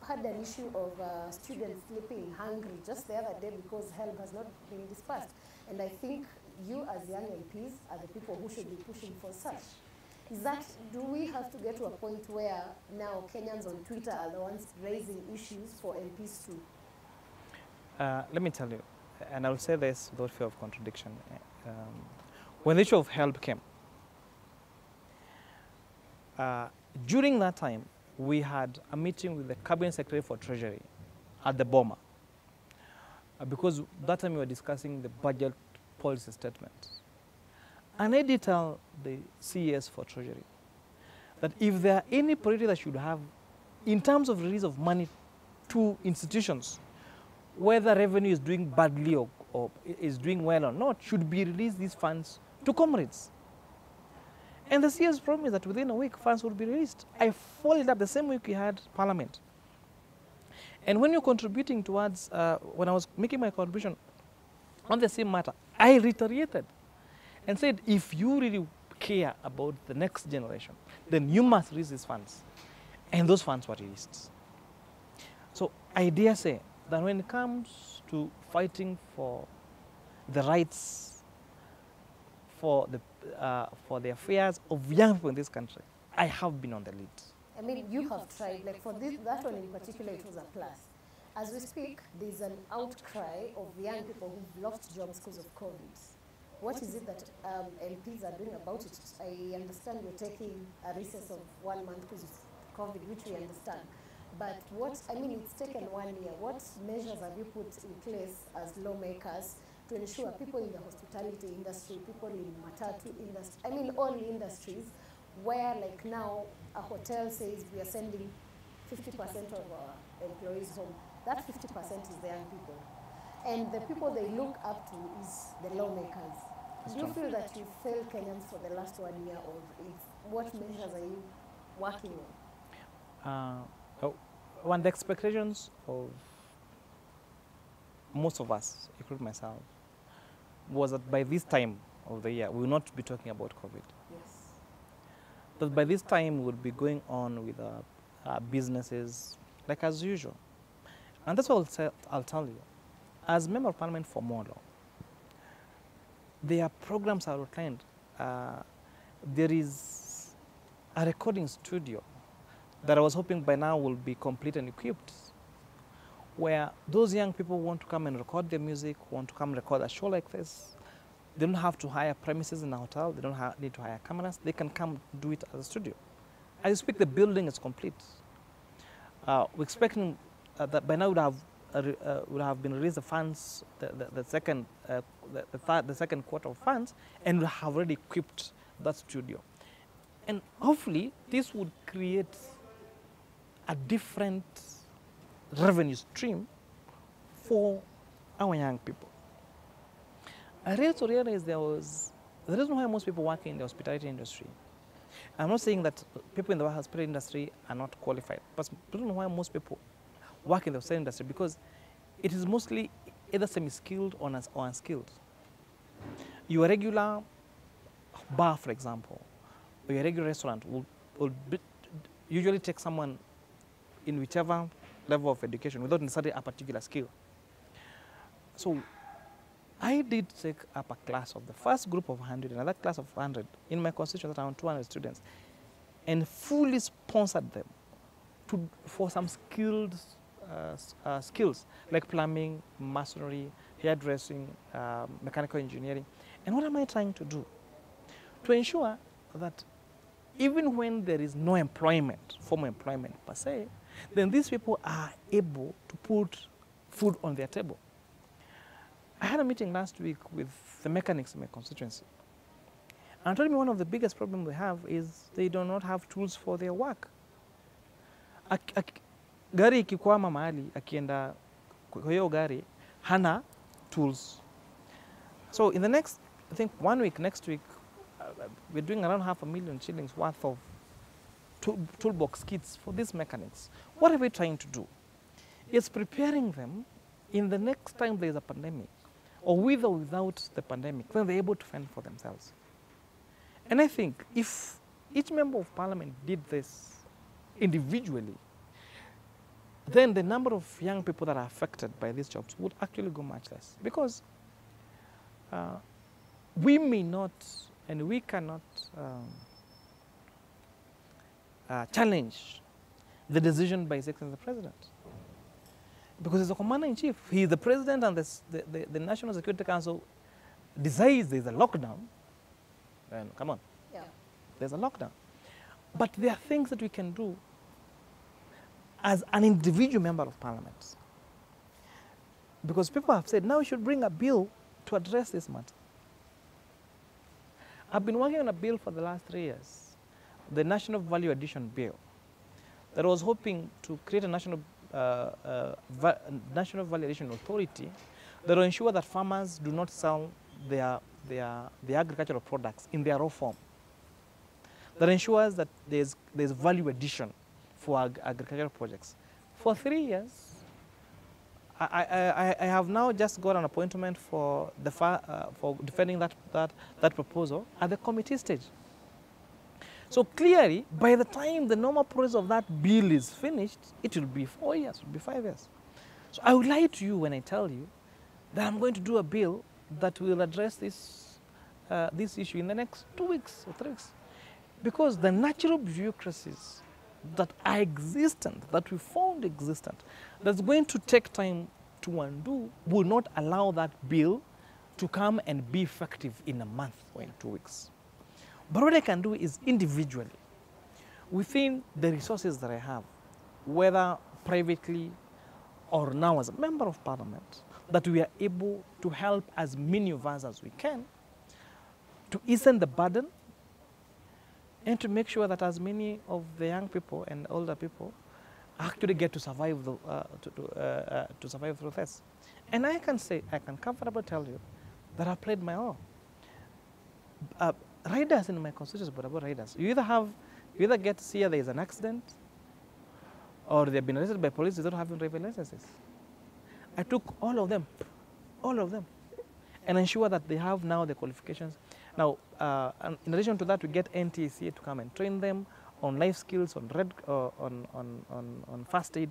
had an issue of students sleeping hungry just the other day because help has not been dispersed. And I think you as young MPs are the people who should be pushing for such. Is that, do we have to get to a point where now Kenyans on Twitter are the ones raising issues for MPs too? Let me tell you, and I will say this without fear of contradiction. When the issue of help came, during that time, we had a meeting with the Cabinet Secretary for Treasury at the Boma, because that time we were discussing the budget policy statement. And I did tell the CES for Treasury that if there are any priority that should have in terms of release of money to institutions, whether revenue is doing badly or is doing well or not, should be released these funds to comrades. And the CS promised that within a week funds would be released. I followed up the same week we had Parliament. And when you're contributing towards, when I was making my contribution on the same matter, I reiterated and said, if you really care about the next generation, then you must release these funds. And those funds were released. So I dare say that when it comes to fighting for the rights, for the affairs of young people in this country, I have been on the lead. I mean, you have tried, like for this, that one in particular, it was a plus. As we speak, there's an outcry of young people who've lost jobs because of COVID. What is it that MPs are doing about it? I understand you're taking a recess of 1 month because of COVID, which we understand. But what, I mean, it's taken 1 year. What measures have you put in place as lawmakers to ensure people in the hospitality industry, people in matatu industry, I mean, all industries, where like now a hotel says we are sending 50% of our employees home. That 50% is the young people. And the people they look up to is the lawmakers. Do you feel that you failed Kenyans for the last 1 year, or what measures are you working on? One, the expectations of most of us, including myself, was that by this time of the year, we will not be talking about COVID. Yes. That by this time, we would be going on with our businesses like as usual. And that's what I'll tell you. As Member of Parliament for Molo, their programs are outlined. There is a recording studio that I was hoping by now will be complete and equipped, where those young people want to come and record their music, want to come record a show like this. They don't have to hire premises in a hotel. They don't need to hire cameras. They can come do it as a studio. As you speak, the building is complete. We're expecting that by now would have been released the funds, the second quarter of funds, and we have already equipped that studio. And hopefully, this would create a different revenue stream for our young people. I also realized there is the reason why most people working in the hospitality industry. I'm not saying that people in the hospitality industry are not qualified, but the reason why most people work in the hospitality industry, because it is mostly either semi-skilled or unskilled. Your regular bar, for example, or your regular restaurant will usually take someone in whichever level of education without necessarily a particular skill. So I did take up a class of the first group of 100, another class of 100 in my constituency, around 200 students, and fully sponsored them for some skills like plumbing, masonry, hairdressing, mechanical engineering. And what am I trying to do? To ensure that even when there is no employment, formal employment per se, then these people are able to put food on their table. I had a meeting last week with the mechanics in my constituency. And told me one of the biggest problems they have is they do not have tools for their work. Gari ikikwama mahali, akienda kwa hiyo gari, hana tools. So in the next, I think 1 week, next week, we're doing around 500,000 shillings worth of toolbox kits for these mechanics. What are we trying to do? It's preparing them in the next time there is a pandemic, or with or without the pandemic, then they're able to fend for themselves. And I think if each member of parliament did this individually, then the number of young people that are affected by these jobs would actually go much less. Because we may not and we cannot challenge the decision by His Excellency the President. Because as a commander-in-chief, he is the president, and the National Security Council decides there's a lockdown. And come on, Yeah. there's a lockdown. But there are things that we can do as an individual member of parliament. Because people have said, now we should bring a bill to address this matter. I've been working on a bill for the last 3 years, the National Value Addition Bill, that was hoping to create a national Value Addition Authority that will ensure that farmers do not sell their agricultural products in their raw form. That ensures that there's value addition for agricultural projects. For 3 years, I have now just got an appointment for for defending that proposal at the committee stage. So clearly, by the time the normal process of that bill is finished, it will be 4 years, it will be 5 years. So I will lie to you when I tell you that I'm going to do a bill that will address this issue in the next 2 weeks or 3 weeks. Because the natural bureaucracies that are existent, that we found existent, that's going to take time to undo, will not allow that bill to come and be effective in a month or in 2 weeks. But what I can do is individually, within the resources that I have, whether privately or now as a member of parliament, that we are able to help as many of us as we can to easen the burden and to make sure that as many of the young people and older people actually get to survive to survive through this. And I can comfortably tell you that I played my role. Riders in my constituency, about riders, you either get to see there is an accident, or they've been arrested by police without having driving licenses. I took all of them, and ensure that they have now the qualifications. Now, in addition to that, we get NTC to come and train them on life skills, on first aid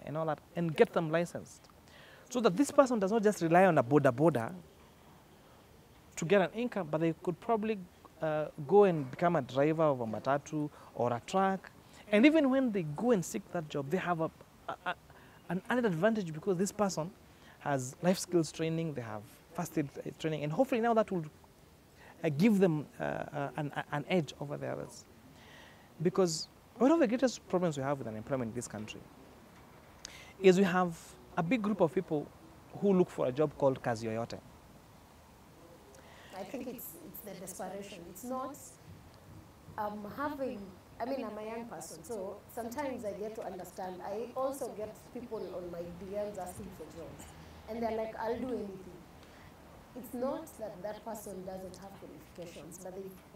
and all that, and get them licensed, so that this person does not just rely on a border to get an income, but they could probably go and become a driver of a matatu or a truck. And even when they go and seek that job, they have an added advantage because this person has life skills training, they have first aid training, and hopefully now that will give them an edge over the others. Because one of the greatest problems we have with unemployment in this country is we have a big group of people who look for a job called kazi yoyote. I think it's the desperation. It's not I'm a young person, so sometimes I get to understand. I also get people on my DMs asking for jobs, and they're like, I'll do anything. It's not that that person doesn't have qualifications, but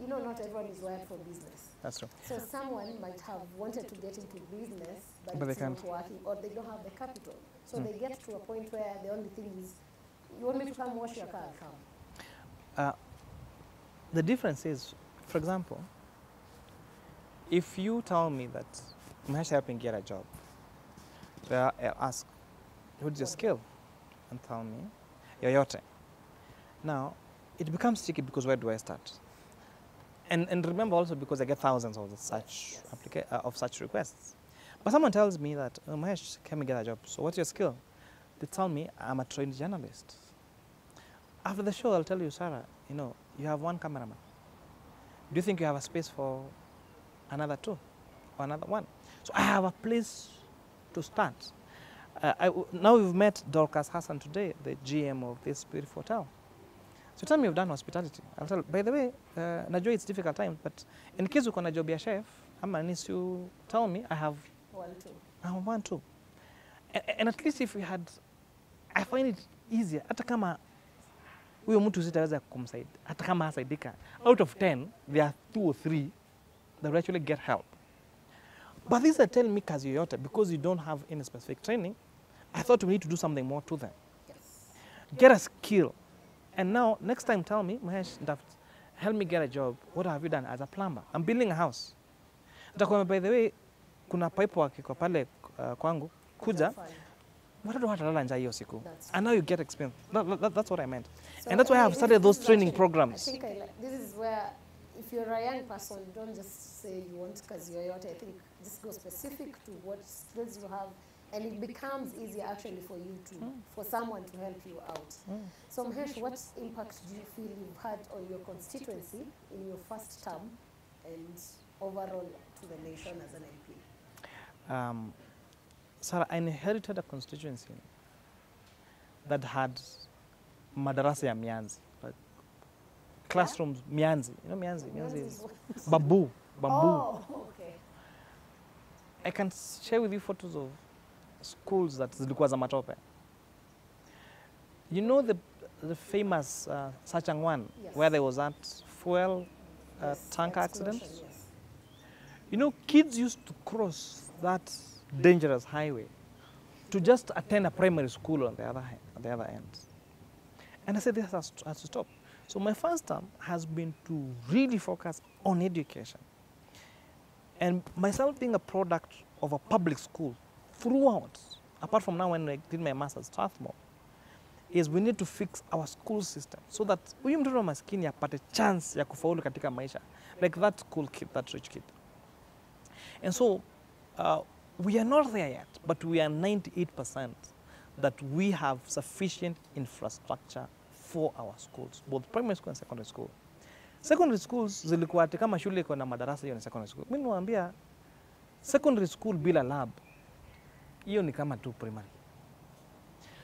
not everyone is wired for business. That's true. So someone might have wanted to get into business, but it's they can't. not working, or they don't have the capital. So they get to a point where the only thing is, you want me to come wash your car, I'll come. The difference is, for example, if you tell me that Mahesh help me get a job, so I'll ask, what's your skill? And tell me, yoyote. Now, it becomes tricky because where do I start? And remember also because I get thousands of such requests. But someone tells me that, Mahesh, can we get a job? So what's your skill? They tell me I'm a trained journalist. After the show, I'll tell you, Sarah, you have one cameraman. Do you think you have a space for another two or another one? So I have a place to start. Now we've met Dorcas Hassan today, the GM of this beautiful hotel. So tell me you've done hospitality. I'll tell, by the way, najua it's difficult times, but in case you can job ya chef, needs you tell me I have one, two. And at least if we had, I find it easier. Hata kama huyo mtu sitaweza kumsaidia, hata kama hasaidika, out of 10, there are 2 or 3 that will actually get help. But these are telling me kazi yoyote, because you don't have any specific training, I thought we need to do something more to them. Yes. Get a skill. And now, next time tell me, Mahesh, help me get a job. What have you done as a plumber? I'm building a house. By the way, kuna pipe work iko pale kwangu, kuja. Watoto watalala njaa hiyo siku. And now you get experience. That's what I meant. So and that's why I have started those training programs. I think this is where, if you're a young person, don't just say you want kazi yoyote. I think this goes specific to what skills you have, and it becomes easier actually for you for someone to help you out. So Mahesh, what impact do you feel you've had on your constituency in your first term and overall to the nation as an MP? Sarah, I inherited a constituency that had madarasa ya mianzi, classrooms, mianzi. You know mianzi is bamboo. Oh, okay. I can share with you photos of schools that zilikuwa za matope. You know the famous Sachangwan, yes, where there was that fuel tanker accident? Yes. You know, kids used to cross that dangerous highway to just attend a primary school on the other end. And I said this has to stop. So my first term has been to really focus on education. And myself being a product of a public school throughout, apart from now when I did my master's at Strathmore, is we need to fix our school system so that huyu mtoto maskini apate chance ya kufaulu katika maisha, like that cool kid, that rich kid. And so we are not there yet, but we are 98% that we have sufficient infrastructure for our schools, both primary school and secondary school. Secondary schools zilikuwa ati kama shule iko na madarasa, hiyo ni secondary school. Mimi niwaambia secondary school bila lab, hiyo ni kama tu primary.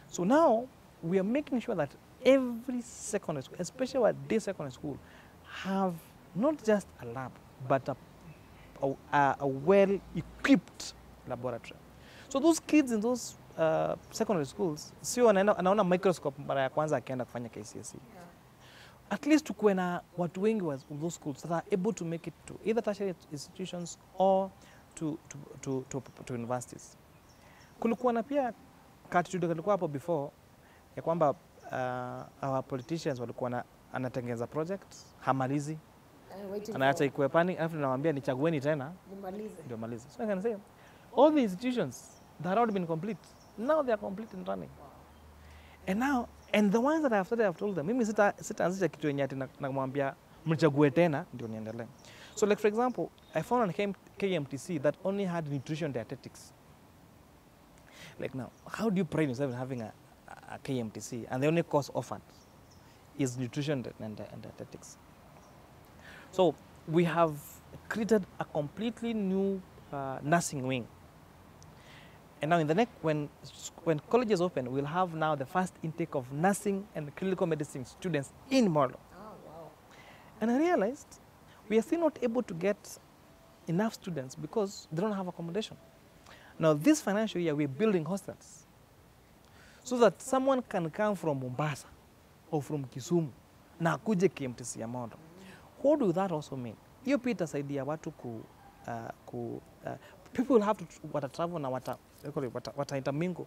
So now we are making sure that every secondary school, especially our day secondary school, have not just a lab, but a well-equipped laboratory. So those kids in those secondary schools, sio anaona microscope mara ya kwanza akienda kufanya KCSE. Yeah. At least tukuwe na watu wengi wa those schools that are able to make it to either tertiary institutions or to universities. Kulikuwa na pia attitude kalikuwa hapo before ya kwamba our politicians walikuwa anatengeneza project hamalizi, anaacha ikuwe pani, alafu nawaambia nichagueni tena ndio malize. So I can say all the institutions that had already been complete, now they are complete and running. Wow. And the ones that I have started, I have told them, mimi sitaanzisha kitu yenye ati namwambia mchague tena ndio niendelee. So like for example, I found on KMTC that only had nutrition dietetics. Like now, how do you pride yourself in having a KMTC and the only course offered is nutrition and dietetics? So we have created a completely new nursing wing. And now in the next, when colleges open, we'll have now the first intake of nursing and clinical medicine students in Molo. Oh, wow. And I realized we are still not able to get enough students because they don't have accommodation. Now this financial year, we're building hostels so that someone can come from Mombasa or from Kisumu na akuje KMTC ya Molo. What do that also mean? Hiyo pia itasaidia watu people will have to travel na wata intermingle.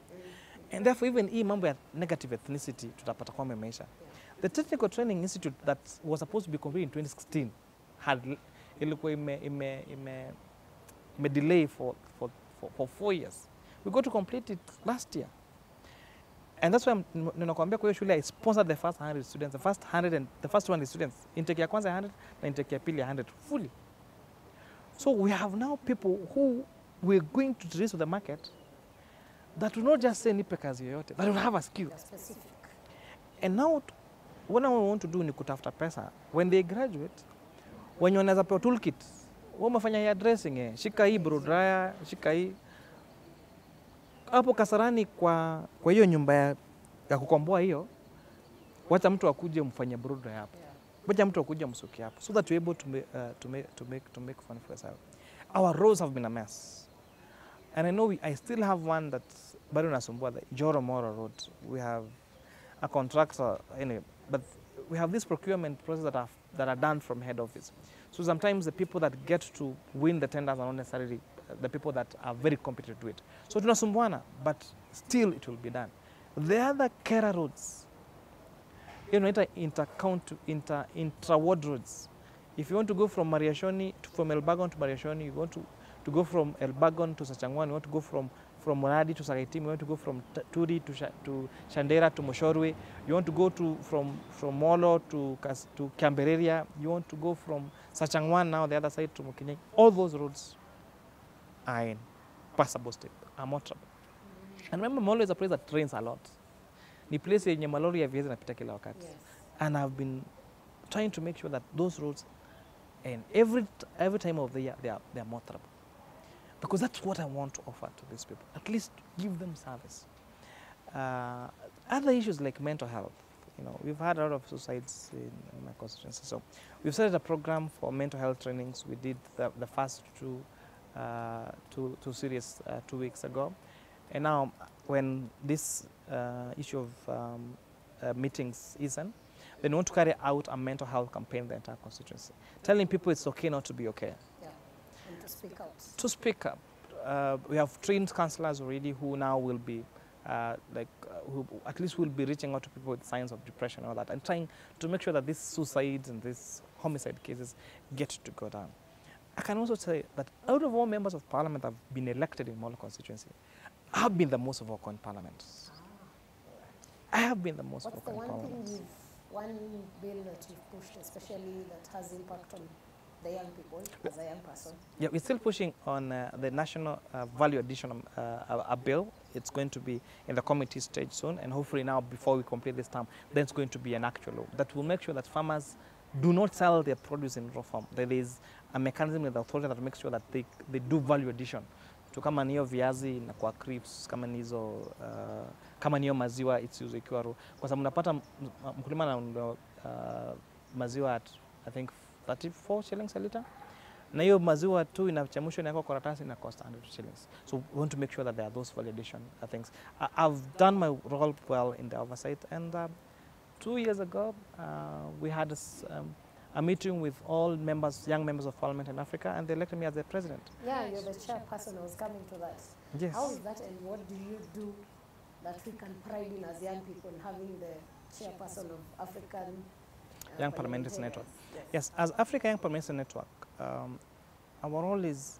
And therefore even hii mambo ya negative ethnicity tutapata kwamba imeisha. The Technical Training Institute that was supposed to be completed in 2016 ilikuwa ime delay for 4 years. We got to complete it last year. And that's why ninakwambia kwa hiyo shule I sponsored the first 100 students, the first 100 students, intake ya kwanza 100 na intake ya pili 100 fully. So we have now people who we're going to introduce to the market that will not just say nipe kazi yoyote, that will have a skill. Specific. And now what I want to do ni kutafuta pesa. When they graduate, wenye wanaweza pewa toolkit, wao mafanya hairdressing, shika hii blow dryer, shika hii. Hapo Kasarani kwa hiyo nyumba ya kukomboa hiyo, wacha mtu akuje mfanye blow dryer hapo. Wacha mtu akuje msuki hapo, so that we're able to make fun for ourselves. Our roads have been a mess. And I know I still have one that's bado nasumbua, the Joro Moro Road. We have a contractor, anyway, but we have this procurement process that are done from head office. So sometimes the people that get to win the tenders are not necessarily the people that are very competent to it. So tunasumbuana, but still it will be done. The other Kera roads, you know, intra-ward roads. If you want to go from Mariashoni, from Elbagon to Mariashoni, you want to go from Elbagon to Sachangwan, you want to go from Moradi to Sagaitimi, you want to go from Turi to Shandera to Moshorwe, you want to go from Molo to Cambereria, you want to go from Sachangwan now the other side to Mokinyai. All those roads are in passable state, are motorable. And remember, Molo is a place that rains a lot. Ni place yenye malori ya viazi napita kila wakati. Yes. And I've been trying to make sure that those roads, and every time of the year, they are motorable. Because that's what I want to offer to these people. At least give them service. Other issues like mental health. You know, we've had a lot of suicides in my constituency. So we've started a program for mental health trainings. We did the first two series 2 weeks ago. And now when this issue of meetings isn't, then we want to carry out a mental health campaign in the entire constituency, telling people it's okay not to be okay. Yeah, and to speak out. To speak up. we have trained counselors already who now will be who at least will be reaching out to people with signs of depression and all that, and trying to make sure that these suicides and these homicide cases get to go down. I can also say that out of all members of parliament that have been elected in Molo constituency, I have been the most vocal in parliament. I have been the most vocal in parliament. One bill that you've pushed, especially that has impact on the young people as a young person? Yeah, we're still pushing on the national value addition a bill. It's going to be in the committee stage soon, and hopefully now before we complete this term, then it's going to be an actual law that will make sure that farmers do not sell their produce in raw form. There is a mechanism in the authority that makes sure that they do value addition. To kama niyo viazi na kwa crips, kama nizo kama niyo maziwa itiuzwe ikiwa raw. Kwa sababu unapata mkulima na maziwa at I think 34 shillings a liter. Na hiyo maziwa tu inachemshwa na kwa karatasi na cost 100 shillings. So we want to make sure that there are those value addition things. I've done my role well in the oversight, and 2 years ago we had a meeting with all members, young members of parliament in Africa, and they elected me as their president. Yeah, you're the chairperson. I was coming to that. Yes. How is that, and what do you do that we can pride in as young people, having the chairperson of African Young Parliamentary Network? Yes, as Africa Young Parliamentary Network, our role is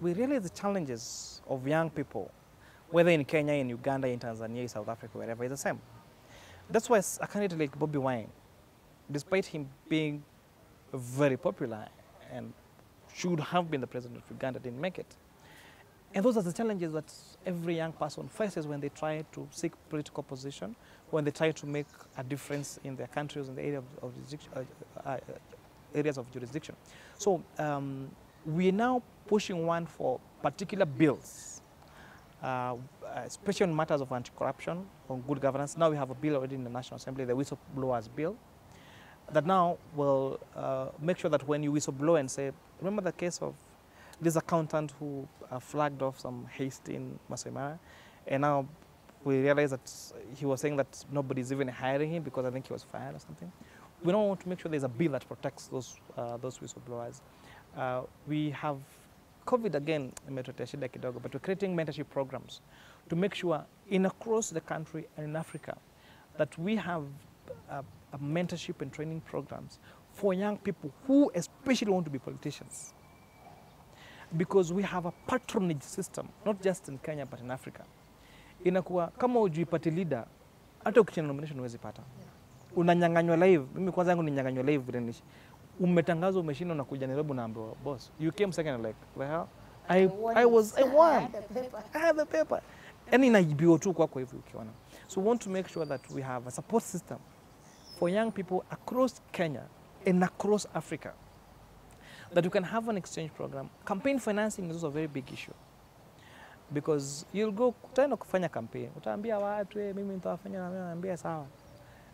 we realize the challenges of young people, whether in Kenya, in Uganda, in Tanzania, in South Africa, wherever, is the same. That's why a candidate like Bobby Wine, despite him being very popular and should have been the president of Uganda, didn't make it. And those are the challenges that every young person faces when they try to seek political position, when they try to make a difference in their countries in the area of areas of jurisdiction. So we are now pushing one for particular bills, especially on matters of anti-corruption, on good governance. Now we have a bill already in the National Assembly, the Whistleblowers Bill, that now will make sure that when you whistleblow and say, remember the case of this accountant who flagged off some haste in Masai Mara, and now we realize that he was saying that nobody's even hiring him because I think he was fired or something. We don't want to make sure there's a bill that protects those whistleblowers. We have COVID again, but we're creating mentorship programs to make sure across the country and in Africa that we have a mentorship and training programs for young people who especially want to be politicians. Because we have a patronage system, not just in Kenya but in Africa. Inakuwa kama ujuipati leader, hata ukichana nomination huwezi pata. Unanyang'anywa live. Mimi kwanza yangu ninyang'anywa live vile nishi. Umetangazwa umeshinda na kuja Nairobi na ambiwa boss, you came second, like the hell? I won. I had the paper. And inaibiwa tu kwako hivi ukiona. So we want to make sure that we have a support system for young people across Kenya and across Africa, that you can have an exchange program. Campaign financing is also a very big issue. Because you'll go, utaenda kufanya campaign, utaambia watu, mimi nitawafanya na mimi naambia sawa.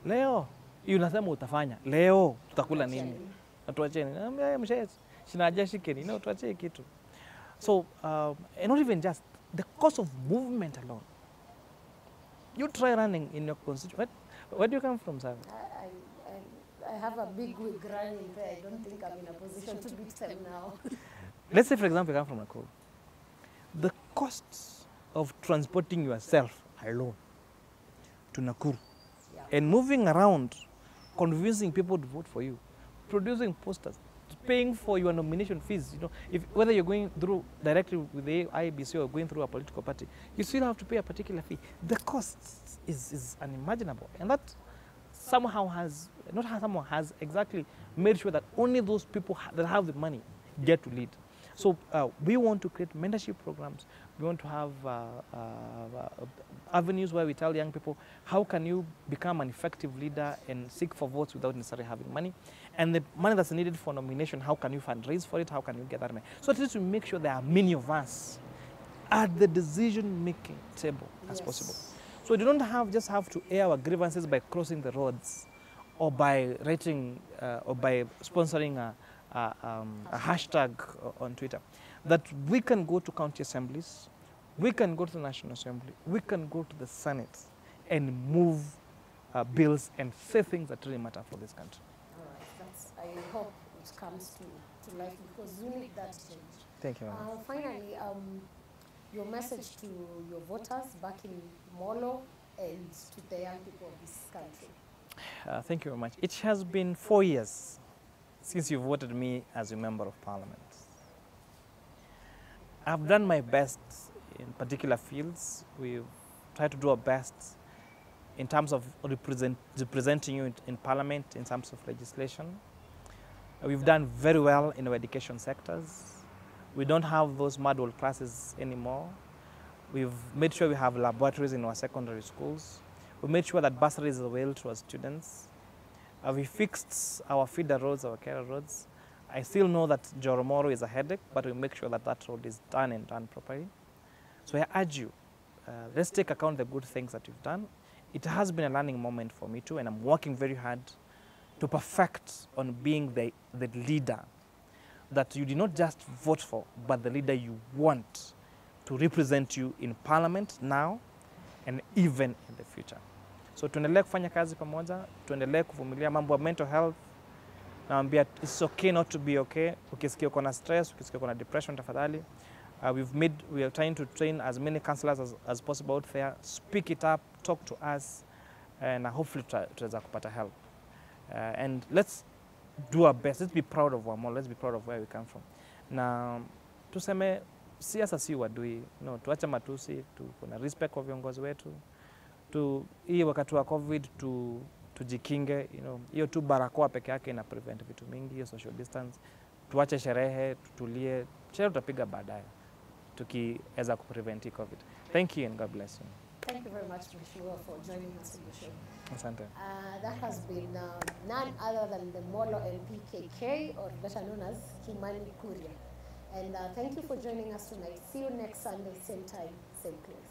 Leo, unasema utafanya. Leo, tutakula nini? Atuacheni. Naambia mshes, shinaja shikeni, no tuachie kitu. So, and not even just the cost of movement alone. You try running in your constituency. Where do you come from, sir? I have a big wig running there. I don't think I'm in a position to beat them now. Let's say, for example, you come from Nakuru. The costs of transporting yourself alone to Nakuru and moving around, convincing people to vote for you, producing posters, paying for your nomination fees, whether you're going through directly with the IBC or going through a political party, you still have to pay a particular fee. The cost is unimaginable, and that somehow has exactly made sure that only those people that have the money get to lead. So we want to create mentorship programs. We want to have avenues where we tell young people, how can you become an effective leader and seek for votes without necessarily having money? And the money that's needed for nomination, how can you fundraise for it? How can you get that money? So at least to make sure there are many of us at the decision-making table as possible. So we don't just have to air our grievances by crossing the roads or by writing or by sponsoring a hashtag on Twitter. That we can go to county assemblies, we can go to the National Assembly, we can go to the Senate and move bills and say things that really matter for this country. All right, I hope it comes to life because we need that change. Thank you. Finally, your message to your voters back in Molo and to the young people of this country. Thank you very much. It has been 4 years since you voted me as a member of parliament. I've done my best in particular fields. We've tried to do our best in terms of representing you in parliament, in terms of legislation. We've done very well in our education sectors. We don't have those model classes anymore. We've made sure we have laboratories in our secondary schools. We made sure that bursaries are available to our students. We fixed our feeder roads, our carrier roads. I still know that Joromoro is a headache, but we make sure that that road is done and done properly. So I urge you, let's take account the good things that you've done. It has been a learning moment for me too, and I'm working very hard to perfect on being the leader that you did not just vote for, but the leader you want to represent you in parliament now and even in the future. So tuendelee kufanya kazi pamoja, tuendelee kuvumilia mambo ya mental health. Naambia it's okay not to be okay. Ukisikia uko na stress, ukisikia uko na depression, tafadhali. We are trying to train as many counselors as possible out there. Speak it up, talk to us, and hopefully tutaweza kupata help. And let's do our best. Let's be proud of Wamolo. Let's be proud of where we come from. Na tuseme siasa si wadui. No, tuache matusi, kuna respect kwa viongozi wetu. Hii wakati wa COVID tujikinge, hiyo tu barakoa peke yake ina prevent vitu mingi, hiyo social distance. Tuache sherehe, tutulie. Sherehe tutapiga baadaye tukiweza kuprevent COVID. Thank you and God bless you. Thank you very much, Mheshimiwa, for joining us in the show. Asante. That has been none other than the Molo MPKK, or better known as Kimani Kuria. And thank you for joining us tonight. See you next Sunday, same time, same place.